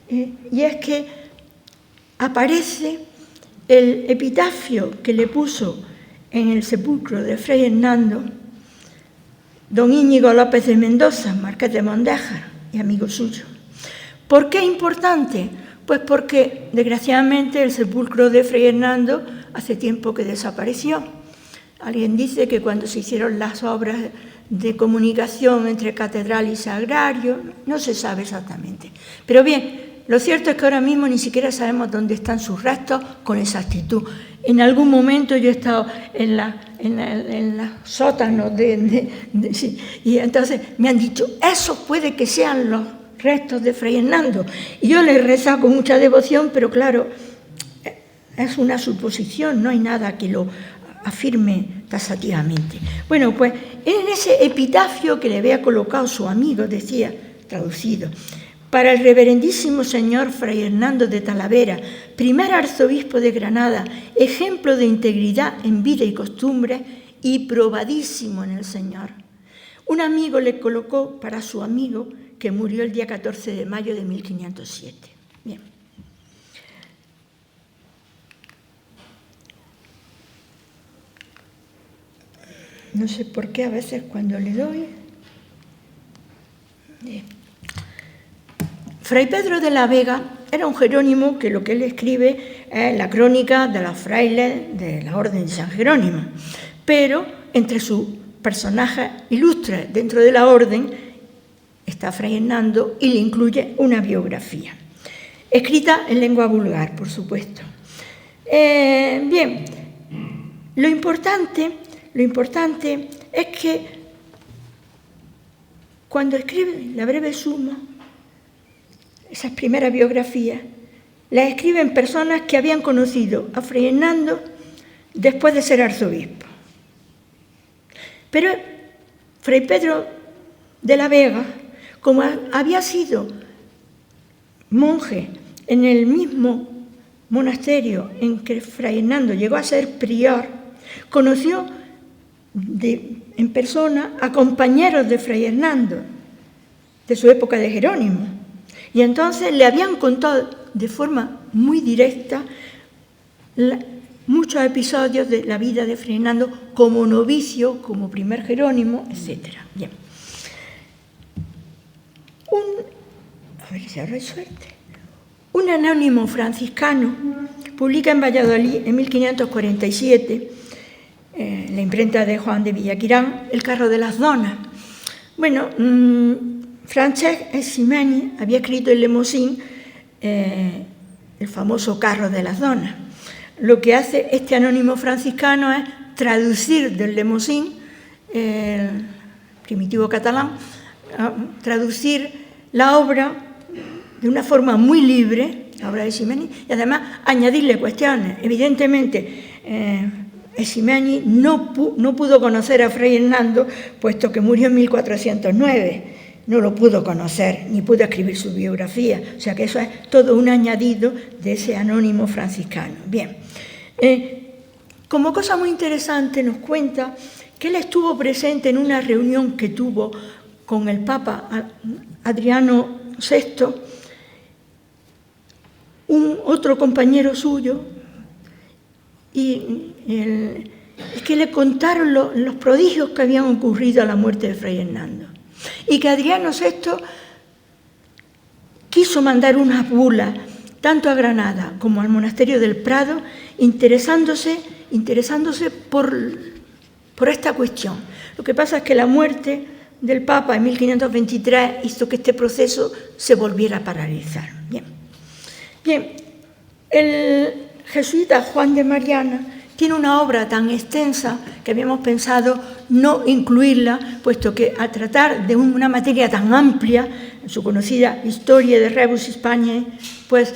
y es que aparece el epitafio que le puso en el sepulcro de Fray Hernando don Íñigo López de Mendoza, marqués de Mondéjar y amigo suyo. ¿Por qué importante? Pues porque, desgraciadamente, el sepulcro de Fray Hernando hace tiempo que desapareció. Alguien dice que cuando se hicieron las obras de comunicación entre catedral y sagrario, no se sabe exactamente. Pero bien, lo cierto es que ahora mismo ni siquiera sabemos dónde están sus restos con exactitud. En algún momento yo he estado en los sótanos sí, y entonces me han dicho, esos puede que sean los restos de Fray Hernando. Y yo les rezo con mucha devoción, pero claro, es una suposición, no hay nada que lo afirme tasativamente. Bueno, pues en ese epitafio que le había colocado su amigo, decía, traducido, para el reverendísimo señor Fray Hernando de Talavera, primer arzobispo de Granada, ejemplo de integridad en vida y costumbre y probadísimo en el Señor. Un amigo le colocó para su amigo que murió el día 14 de mayo de 1507. Bien. No sé por qué a veces cuando le doy... Fray Pedro de la Vega era un jerónimo que lo que él escribe es la crónica de los frailes de la Orden de San Jerónimo. Pero entre sus personajes ilustres dentro de la Orden está Fray Hernando y le incluye una biografía, escrita en lengua vulgar, por supuesto. Bien, lo importante es que cuando escribe la Breve Suma, esas primeras biografías, las escriben personas que habían conocido a Fray Hernando después de ser arzobispo. Pero Fray Pedro de la Vega, como había sido monje en el mismo monasterio en que Fray Hernando llegó a ser prior, conoció en persona a compañeros de Fray Hernando, de su época de Jerónimo. Y entonces le habían contado de forma muy directa muchos episodios de la vida de Fray Hernando como novicio, como primer Jerónimo, etc. Bien. A ver si ahora hay suerte. Un anónimo franciscano publica en Valladolid en 1547, la imprenta de Juan de Villaquirán, El carro de las donas. Bueno, Francesc Eiximenis había escrito en Lemosín el famoso carro de las donas. Lo que hace este anónimo franciscano es traducir del Lemosín, el primitivo catalán, traducir la obra de una forma muy libre, la obra de Eiximenis, y además añadirle cuestiones. Evidentemente, Eiximenis no pudo conocer a Fray Hernando, puesto que murió en 1409. No lo pudo conocer, ni pudo escribir su biografía. O sea que eso es todo un añadido de ese anónimo franciscano. Bien. Como cosa muy interesante nos cuenta que él estuvo presente en una reunión que tuvo con el Papa Adriano VI, otro compañero suyo, y que le contaron los prodigios que habían ocurrido a la muerte de Fray Hernando. Y que Adriano VI quiso mandar unas bulas tanto a Granada como al monasterio del Prado, interesándose por esta cuestión. Lo que pasa es que la muerte del Papa en 1523 hizo que este proceso se volviera a paralizar. Bien, el jesuita Juan de Mariana tiene una obra tan extensa que habíamos pensado no incluirla, puesto que al tratar de una materia tan amplia, en su conocida Historia de Rebus Hispaniae, pues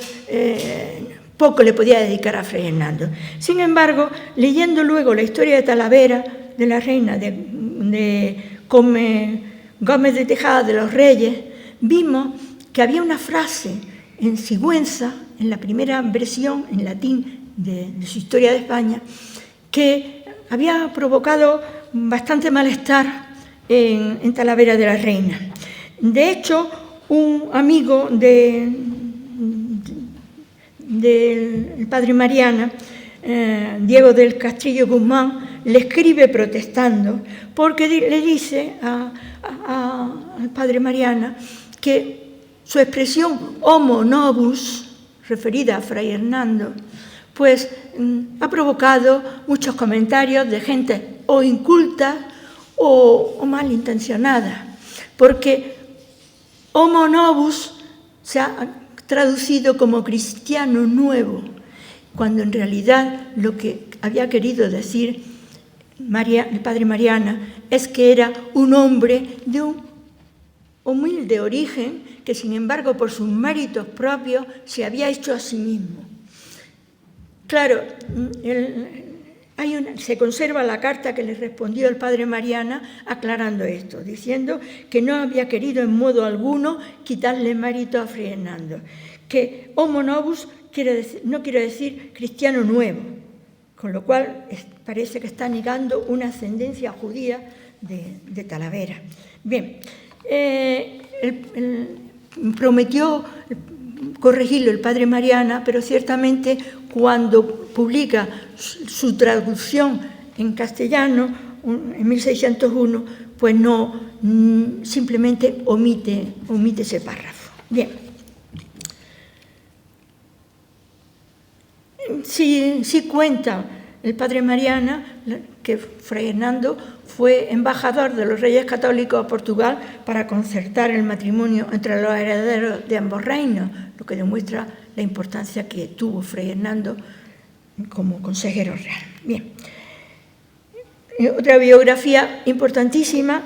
poco le podía dedicar a Fray Hernando. Sin embargo, leyendo luego la historia de Talavera, de la reina, de Gómez de Tejada, de los Reyes, vimos que había una frase en Sigüenza, en la primera versión en latín de su Historia de España, que había provocado bastante malestar en Talavera de la Reina. De hecho, un amigo del padre Mariana, Diego del Castillo Guzmán, le escribe protestando, porque le dice al padre Mariana que su expresión homo novus, referida a Fray Hernando, pues ha provocado muchos comentarios de gente o inculta o malintencionada, porque homo novus se ha traducido como cristiano nuevo, cuando en realidad lo que había querido decir el padre Mariana es que era un hombre de un humilde origen que, sin embargo, por sus méritos propios, se había hecho a sí mismo. Claro, se conserva la carta que le respondió el padre Mariana aclarando esto, diciendo que no había querido en modo alguno quitarle mérito a Fray Hernando, que homo novus no quiere decir cristiano nuevo, con lo cual parece que está negando una ascendencia judía de Talavera. Bien, prometió corregirlo el padre Mariana, pero ciertamente cuando publica su traducción en castellano en 1601, pues no, simplemente omite ese párrafo. Bien. Sí cuenta el padre Mariana que Fray Hernando fue embajador de los Reyes Católicos a Portugal para concertar el matrimonio entre los herederos de ambos reinos, lo que demuestra la importancia que tuvo Fray Hernando como consejero real. Bien. Otra biografía importantísima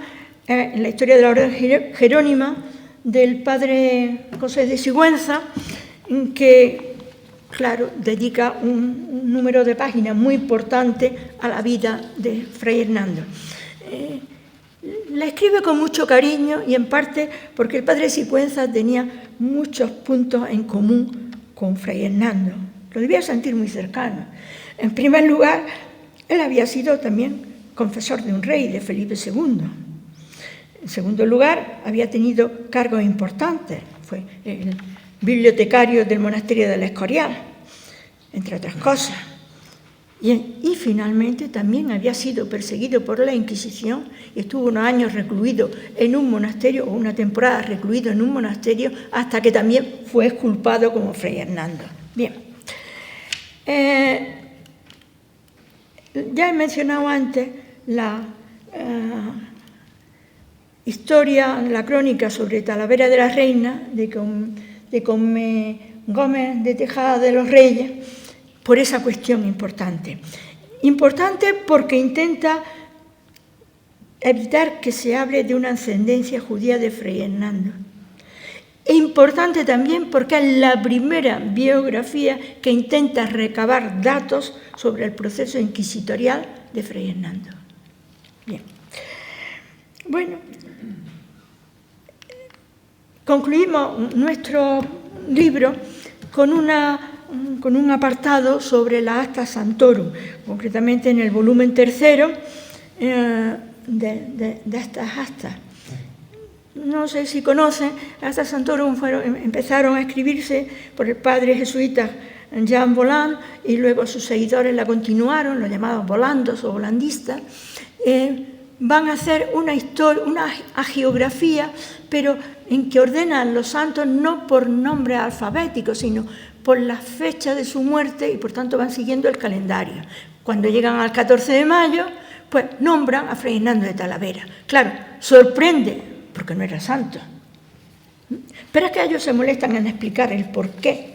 en la historia de la Orden Jerónima del padre José de Sigüenza, que, claro, dedica un número de páginas muy importante a la vida de Fray Hernando. La escribe con mucho cariño y en parte porque el padre Sigüenza tenía muchos puntos en común con Fray Hernando. Lo debía sentir muy cercano. En primer lugar, él había sido también confesor de un rey, de Felipe II. En segundo lugar, había tenido cargos importantes. Fue el bibliotecario del monasterio del Escorial, entre otras cosas. Y finalmente también había sido perseguido por la Inquisición y estuvo unos años recluido en un monasterio, o una temporada recluido en un monasterio, hasta que también fue exculpado como Fray Hernando. Bien. Ya he mencionado antes la historia, la crónica sobre Talavera de la Reina, de Gómez de Tejada de los Reyes, por esa cuestión importante. Importante porque intenta evitar que se hable de una ascendencia judía de Fray Hernando. E importante también porque es la primera biografía que intenta recabar datos sobre el proceso inquisitorial de Fray Hernando. Bien. Bueno, concluimos nuestro libro con un apartado sobre la Acta Sanctorum, concretamente en el volumen 3 de estas actas. No sé si conocen, las Acta Sanctorum empezaron a escribirse por el padre jesuita Jean Voland y luego sus seguidores la continuaron, los llamados volandos o volandistas. Van a hacer una hagiografía, pero en que ordenan los santos no por nombres alfabéticos, sino por la fecha de su muerte y por tanto van siguiendo el calendario. Cuando llegan al 14 de mayo, pues nombran a Fray Hernando de Talavera. Claro, sorprende, porque no era santo. Pero es que ellos se molestan en explicar el por qué.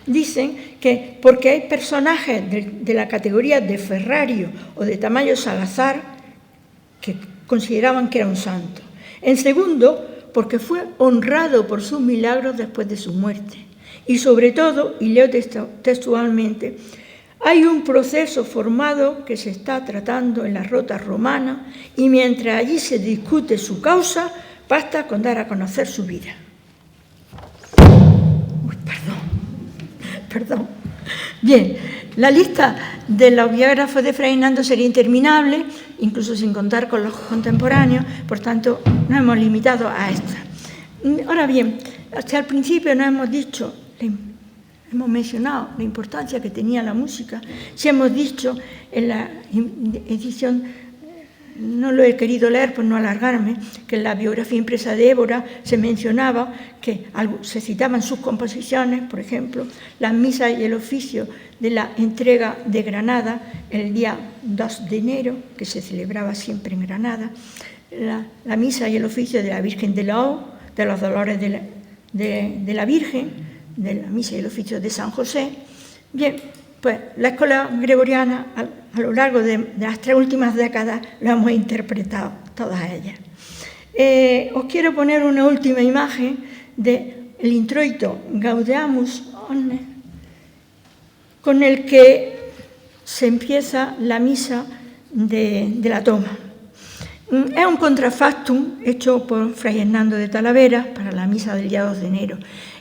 Dicen que porque hay personajes de la categoría de Ferrario o de Tamayo Salazar que consideraban que era un santo. En segundo, porque fue honrado por sus milagros después de su muerte. Y sobre todo, y leo textualmente, hay un proceso formado que se está tratando en la Rota Romana y mientras allí se discute su causa, basta con dar a conocer su vida. Perdón. Bien, la lista de los biógrafos de Fray Hernando sería interminable, incluso sin contar con los contemporáneos, por tanto, nos hemos limitado a esta. Ahora bien, hasta el principio nos hemos dicho, hemos mencionado la importancia que tenía la música. Si hemos dicho en la edición, no lo he querido leer por no alargarme, que en la biografía impresa de Évora se mencionaba que se citaban sus composiciones, por ejemplo, las misas y el oficio de la entrega de Granada el día 2 de enero, que se celebraba siempre en Granada, la misa y el oficio de la Virgen de los Dolores de la Virgen, de la misa y el oficio de San José. Bien, pues la escuela gregoriana a lo largo de las 3 últimas décadas lo hemos interpretado todas ellas. Os quiero poner una última imagen del introito Gaudeamus Omnes, con el que se empieza la misa de la toma. Es un contrafactum hecho por Fray Hernando de Talavera para la misa del día 2 de enero.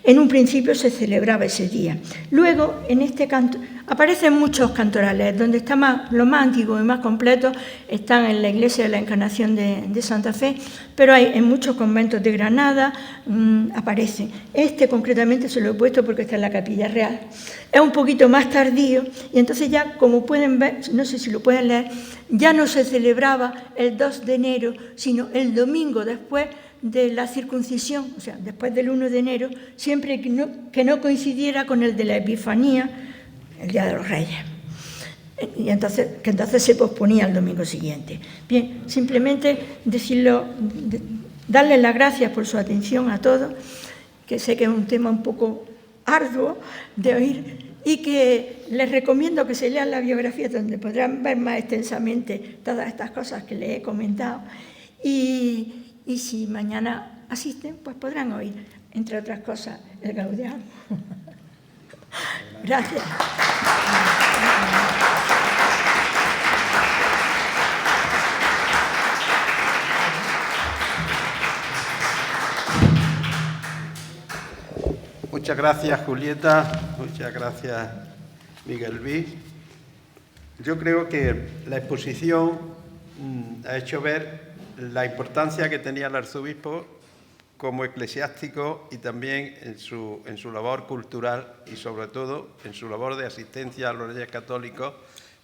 En un principio se celebraba ese día. Luego, en este canto, aparecen muchos cantorales, donde está lo más antiguo y más completo están en la iglesia de la Encarnación de Santa Fe, pero hay en muchos conventos de Granada, aparece. Este concretamente se lo he puesto porque está en la Capilla Real. Es un poquito más tardío y entonces ya, como pueden ver, no sé si lo pueden leer, ya no se celebraba el 2 de enero, sino el domingo después de la circuncisión, o sea, después del 1 de enero, siempre que no coincidiera con el de la Epifanía, el Día de los Reyes. Y entonces se posponía al domingo siguiente. Bien, simplemente darles las gracias por su atención a todos, que sé que es un tema un poco arduo de oír, y que les recomiendo que se lean la biografía donde podrán ver más extensamente todas estas cosas que les he comentado. Y si mañana asisten, pues podrán oír, entre otras cosas, el Gaudeamus. Gracias. Muchas gracias, Julieta. Muchas gracias, Miguel Luis. Yo creo que la exposición ha hecho ver la importancia que tenía el arzobispo como eclesiástico y también en su labor cultural y sobre todo en su labor de asistencia a los reyes católicos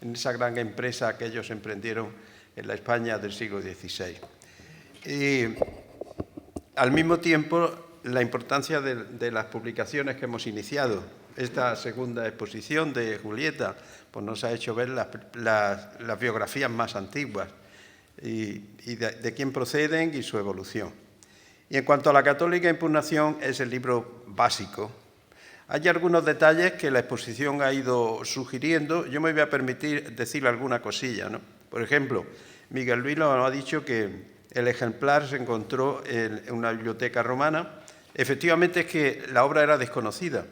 en esa gran empresa que ellos emprendieron en la España del siglo XVI. Y al mismo tiempo la importancia de las publicaciones que hemos iniciado. Esta segunda exposición de Julieta pues nos ha hecho ver las biografías más antiguas y de quién proceden y su evolución. Y en cuanto a la católica impugnación, es el libro básico. Hay algunos detalles que la exposición ha ido sugiriendo. Yo me voy a permitir decir alguna cosilla, ¿no? Por ejemplo, Miguel Luis nos ha dicho que el ejemplar se encontró en una biblioteca romana. Efectivamente es que la obra era desconocida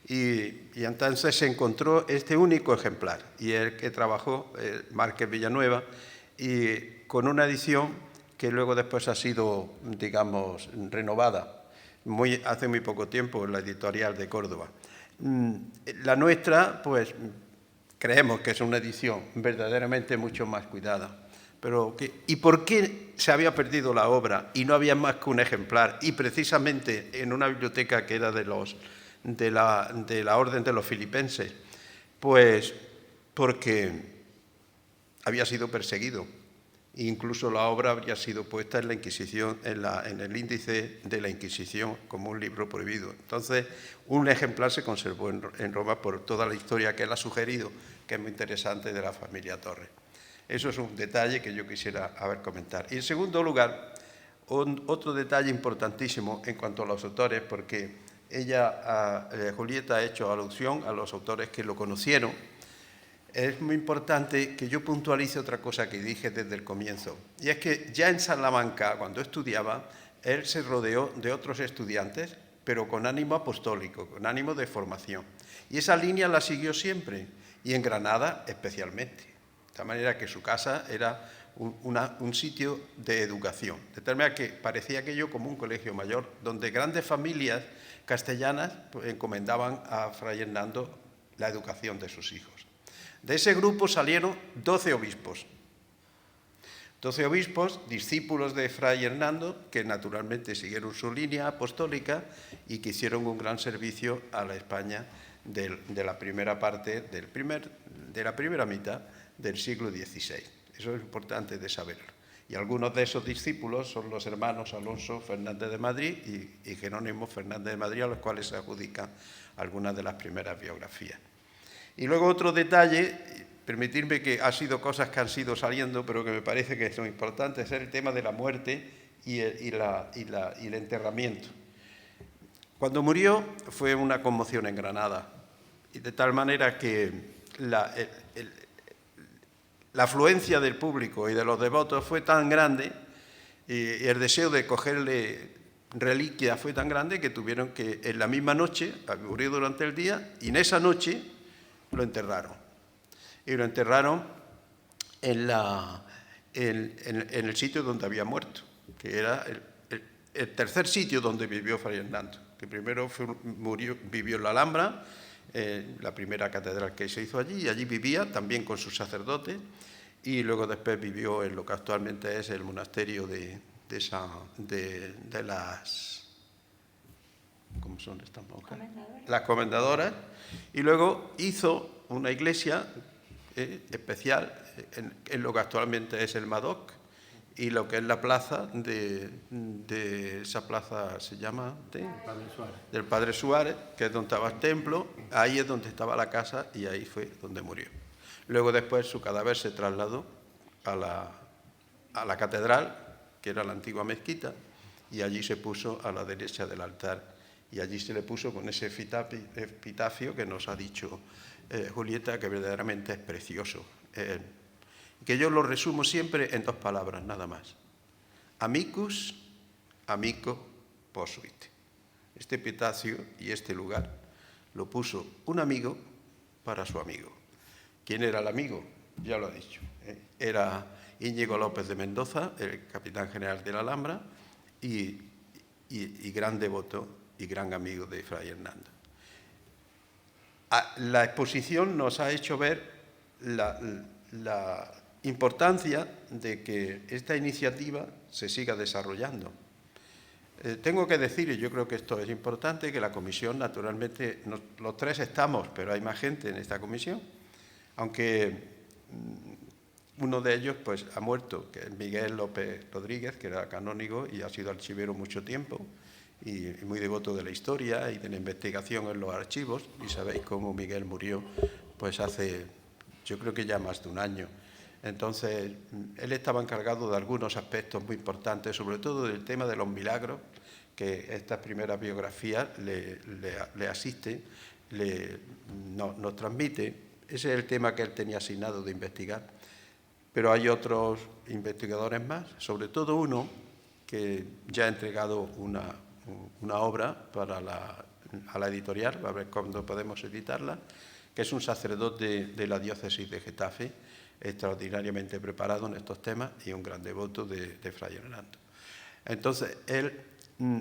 y entonces se encontró este único ejemplar y el que trabajó Márquez Villanueva y con una edición que luego después ha sido, digamos, renovada hace muy poco tiempo en la editorial de Córdoba. La nuestra, pues, creemos que es una edición verdaderamente mucho más cuidada. ¿Y por qué se había perdido la obra y no había más que un ejemplar? Y precisamente en una biblioteca que era de la Orden de los Filipenses, pues porque había sido perseguido. Incluso la obra habría sido puesta en la Inquisición, en el índice de la Inquisición como un libro prohibido. Entonces, un ejemplar se conservó en Roma por toda la historia que él ha sugerido, que es muy interesante, de la familia Torres. Eso es un detalle que yo quisiera comentar. Y en segundo lugar, otro detalle importantísimo en cuanto a los autores, porque Julieta ha hecho alusión a los autores que lo conocieron. Es muy importante que yo puntualice otra cosa que dije desde el comienzo, y es que ya en Salamanca, cuando estudiaba, él se rodeó de otros estudiantes, pero con ánimo apostólico, con ánimo de formación. Y esa línea la siguió siempre, y en Granada especialmente. De tal manera que su casa era un sitio de educación. De tal manera que parecía aquello como un colegio mayor, donde grandes familias castellanas encomendaban a Fray Hernando la educación de sus hijos. De ese grupo salieron 12 obispos. 12 obispos, discípulos de Fray Hernando, que naturalmente siguieron su línea apostólica y que hicieron un gran servicio a la España de la primera parte, de la primera mitad del siglo XVI. Eso es importante de saberlo. Y algunos de esos discípulos son los hermanos Alonso Fernández de Madrid y Jerónimo Fernández de Madrid, a los cuales se adjudican algunas de las primeras biografías. Y luego otro detalle, permitirme que ha sido cosas que han sido saliendo, pero que me parece que son importantes, es el tema de la muerte y el enterramiento. Cuando murió fue una conmoción en Granada, y de tal manera que la afluencia del público y de los devotos fue tan grande y el deseo de cogerle reliquia fue tan grande que tuvieron que, en la misma noche, murió durante el día, y en esa noche lo enterraron. Y lo enterraron en el sitio donde había muerto, que era el tercer sitio donde vivió Fray Hernando, que primero vivió en la Alhambra, la primera catedral que se hizo allí, y allí vivía también con sus sacerdotes, y luego después vivió en lo que actualmente es el monasterio de las... ¿Cómo son estas monjas? Las Comendadoras, y luego hizo una iglesia especial en lo que actualmente es el Madoc, y lo que es la plaza de esa plaza se llama del Padre Suárez, que es donde estaba el templo, ahí es donde estaba la casa y ahí fue donde murió. Luego después su cadáver se trasladó a la catedral, que era la antigua mezquita, y allí se puso a la derecha del altar, y allí se le puso con ese epitafio que nos ha dicho Julieta, que verdaderamente es precioso. Que yo lo resumo siempre en dos palabras, nada más. Amicus, amico, posuit. Este epitafio y este lugar lo puso un amigo para su amigo. ¿Quién era el amigo? Ya lo ha dicho. Era Íñigo López de Mendoza, el capitán general de la Alhambra, y gran devoto y gran amigo de Fray Hernando. La exposición nos ha hecho ver la importancia de que esta iniciativa se siga desarrollando. Tengo que decir, y yo creo que esto es importante, que la comisión, naturalmente, los tres estamos, pero hay más gente en esta comisión, aunque uno de ellos pues, ha muerto, que es Miguel López Rodríguez, que era canónigo y ha sido archivero mucho tiempo, y muy devoto de la historia y de la investigación en los archivos, y sabéis cómo Miguel murió pues hace, yo creo que ya más de un año. Entonces, él estaba encargado de algunos aspectos muy importantes, sobre todo del tema de los milagros, que estas primeras biografías le asisten, nos transmite. Ese es el tema que él tenía asignado de investigar. Pero hay otros investigadores más, sobre todo uno que ya ha entregado una obra a la editorial, a ver cuándo podemos editarla, que es un sacerdote de la diócesis de Getafe, extraordinariamente preparado en estos temas y un gran devoto de Fray Hernando. Entonces, él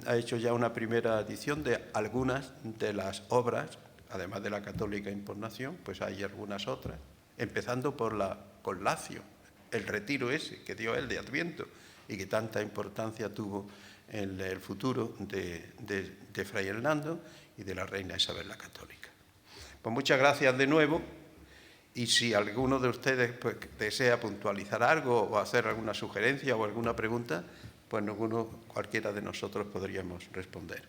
ha hecho ya una primera edición de algunas de las obras, además de la Católica Impugnación, pues hay algunas otras, empezando con Lacio, el retiro ese que dio él de Adviento y que tanta importancia tuvo en el futuro de Fray Hernando y de la reina Isabel la Católica. Pues muchas gracias de nuevo. Y si alguno de ustedes pues, desea puntualizar algo o hacer alguna sugerencia o alguna pregunta, pues cualquiera de nosotros podríamos responder.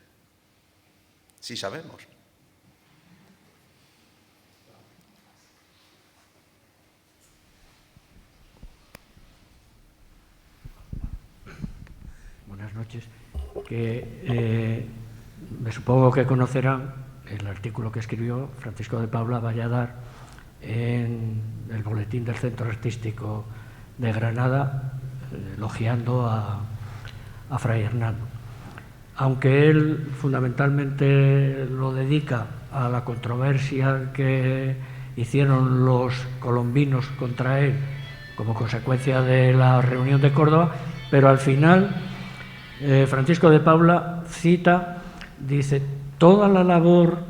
Si sabemos. Buenas noches. Me supongo que conocerán el artículo que escribió Francisco de Paula Valladares en el boletín del Centro Artístico de Granada, elogiando a Fray Hernando. Aunque él fundamentalmente lo dedica a la controversia que hicieron los colombinos contra él como consecuencia de la reunión de Córdoba, pero al final Francisco de Paula cita, dice, toda la labor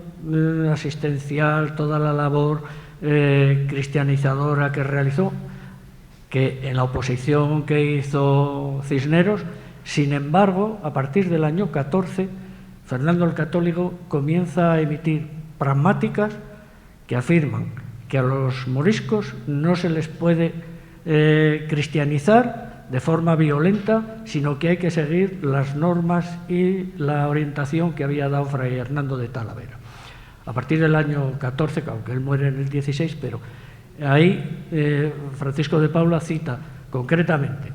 asistencial, toda la labor cristianizadora que realizó, que en la oposición que hizo Cisneros, sin embargo, a partir del año 14, Fernando el Católico comienza a emitir pragmáticas que afirman que a los moriscos no se les puede cristianizar de forma violenta, sino que hay que seguir las normas y la orientación que había dado Fray Hernando de Talavera. A partir del año 14, aunque él muere en el 16, pero ahí Francisco de Paula cita concretamente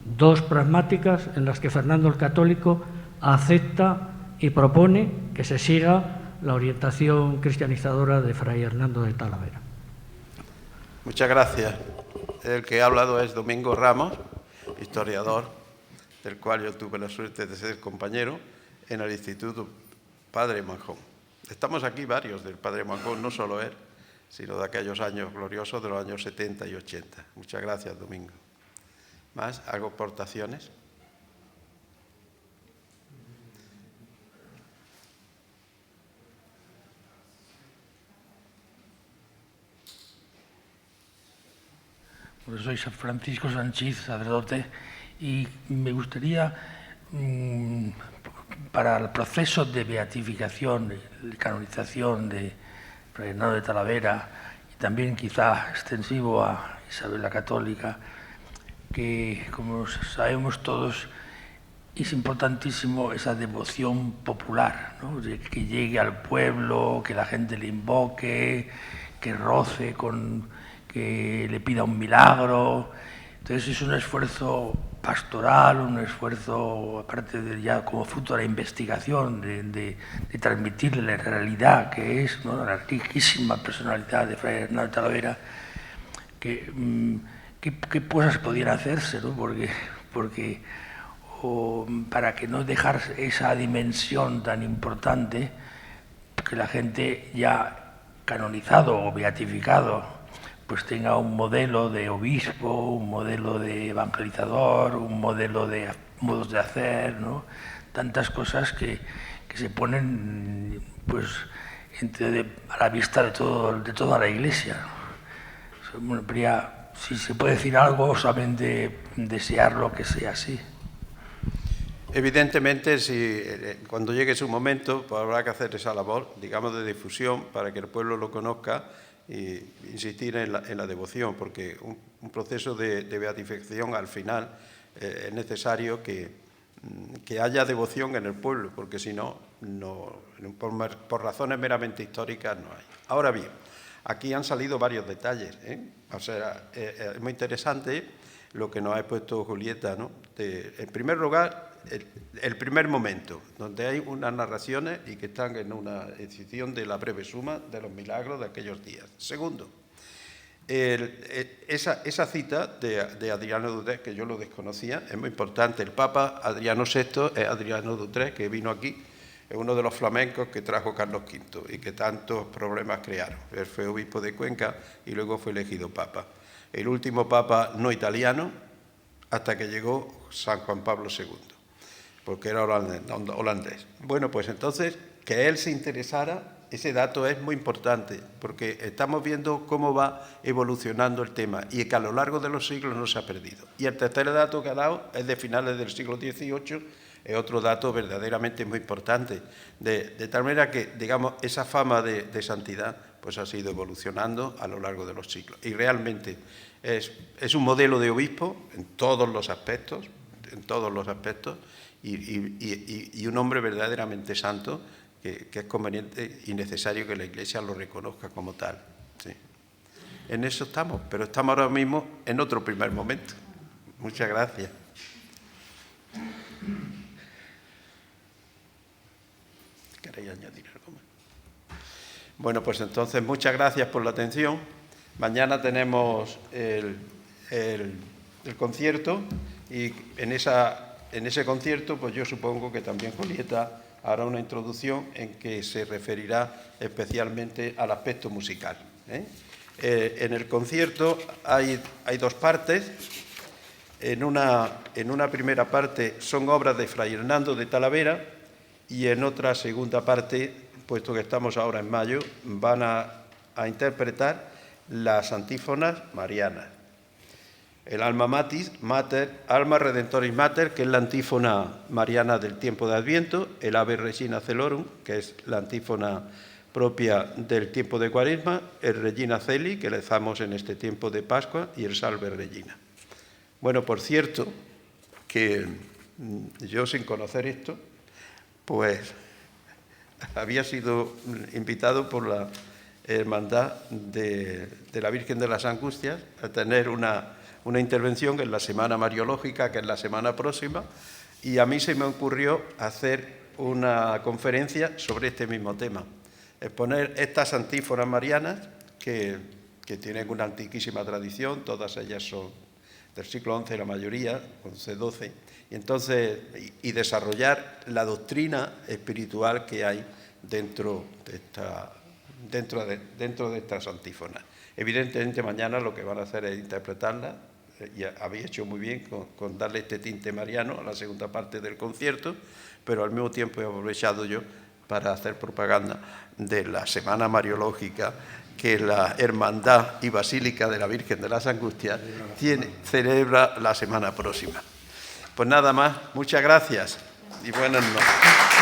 dos pragmáticas en las que Fernando el Católico acepta y propone que se siga la orientación cristianizadora de Fray Hernando de Talavera. Muchas gracias. El que ha hablado es Domingo Ramos, historiador, del cual yo tuve la suerte de ser compañero en el Instituto Padre Manjón. Estamos aquí varios del Padre Manjón, no solo él, sino de aquellos años gloriosos de los años 70 y 80. Muchas gracias, Domingo. ¿Más? ¿Algo aportaciones? Pues soy San Francisco Sanchís, sacerdote, y me gustaría, para el proceso de beatificación, de canonización de Fray Hernando de Talavera, y también quizá extensivo a Isabel la Católica, que, como sabemos todos, es importantísimo esa devoción popular, ¿no? De que llegue al pueblo, que la gente le invoque, que roce que le pida un milagro. Entonces es un esfuerzo pastoral, un esfuerzo, aparte de ya como fruto de la investigación, de transmitirle la realidad que es, ¿no?, la riquísima personalidad de Fray Hernando de Talavera, qué cosas podían hacerse, ¿no? Porque para que no dejar esa dimensión tan importante, que la gente ya canonizado o beatificado pues tenga un modelo de obispo, un modelo de evangelizador, un modelo de modos de hacer, ¿no? Tantas cosas que se ponen pues a la vista de toda la Iglesia. Bueno, si se puede decir algo, solamente desearlo que sea así. Evidentemente, cuando llegue su momento, pues habrá que hacer esa labor, digamos, de difusión para que el pueblo lo conozca y insistir en la devoción, porque un proceso de beatificación al final es necesario que haya devoción en el pueblo, porque si no, por razones meramente históricas no hay. Ahora bien, aquí han salido varios detalles, ¿eh? O sea, es muy interesante lo que nos ha expuesto Julieta, ¿no? En primer lugar, el primer momento, donde hay unas narraciones y que están en una edición de la breve suma de los milagros de aquellos días. Segundo, esa cita de Adriano Dutrés, que yo lo desconocía, es muy importante. El Papa Adriano VI es Adriano Dutrés, que vino aquí, es uno de los flamencos que trajo Carlos V y que tantos problemas crearon. Él fue obispo de Cuenca y luego fue elegido Papa. El último Papa no italiano hasta que llegó San Juan Pablo II, porque era holandés. Bueno, pues entonces, que él se interesara, ese dato es muy importante, porque estamos viendo cómo va evolucionando el tema y que a lo largo de los siglos no se ha perdido. Y el tercer dato que ha dado es de finales del siglo XVIII, es otro dato verdaderamente muy importante, de tal manera que, digamos, esa fama de santidad pues ha sido evolucionando a lo largo de los siglos. Y realmente es un modelo de obispo en todos los aspectos, y un hombre verdaderamente santo que es conveniente y necesario que la Iglesia lo reconozca como tal. Sí. En eso estamos, pero estamos ahora mismo en otro primer momento. Muchas gracias. ¿Queréis añadir algo más? Bueno, pues entonces muchas gracias por la atención. Mañana tenemos el concierto y en ese concierto, pues yo supongo que también Julieta hará una introducción en que se referirá especialmente al aspecto musical, ¿eh? En el concierto hay dos partes. En una primera parte son obras de Fray Hernando de Talavera y en otra segunda parte, puesto que estamos ahora en mayo, van a interpretar las antífonas marianas. El Alma Mater, Alma Redentoris Mater, que es la antífona mariana del tiempo de Adviento, el Ave Regina Celorum, que es la antífona propia del tiempo de Cuaresma, el Regina Celi, que rezamos en este tiempo de Pascua, y el Salve Regina. Bueno, por cierto, que yo sin conocer esto, pues había sido invitado por la Hermandad de la Virgen de las Angustias a tener una intervención en la Semana Mariológica, que es la semana próxima, y a mí se me ocurrió hacer una conferencia sobre este mismo tema, exponer estas antífonas marianas que tienen una antiquísima tradición, todas ellas son del siglo XI, la mayoría, XI-XII, y entonces desarrollar la doctrina espiritual que hay dentro de estas antífonas. Evidentemente mañana lo que van a hacer es interpretarlas, y habéis hecho muy bien con darle este tinte mariano a la segunda parte del concierto, pero al mismo tiempo he aprovechado yo para hacer propaganda de la Semana Mariológica que la Hermandad y Basílica de la Virgen de las Angustias celebra la semana próxima. Pues nada más, muchas gracias y buenas noches.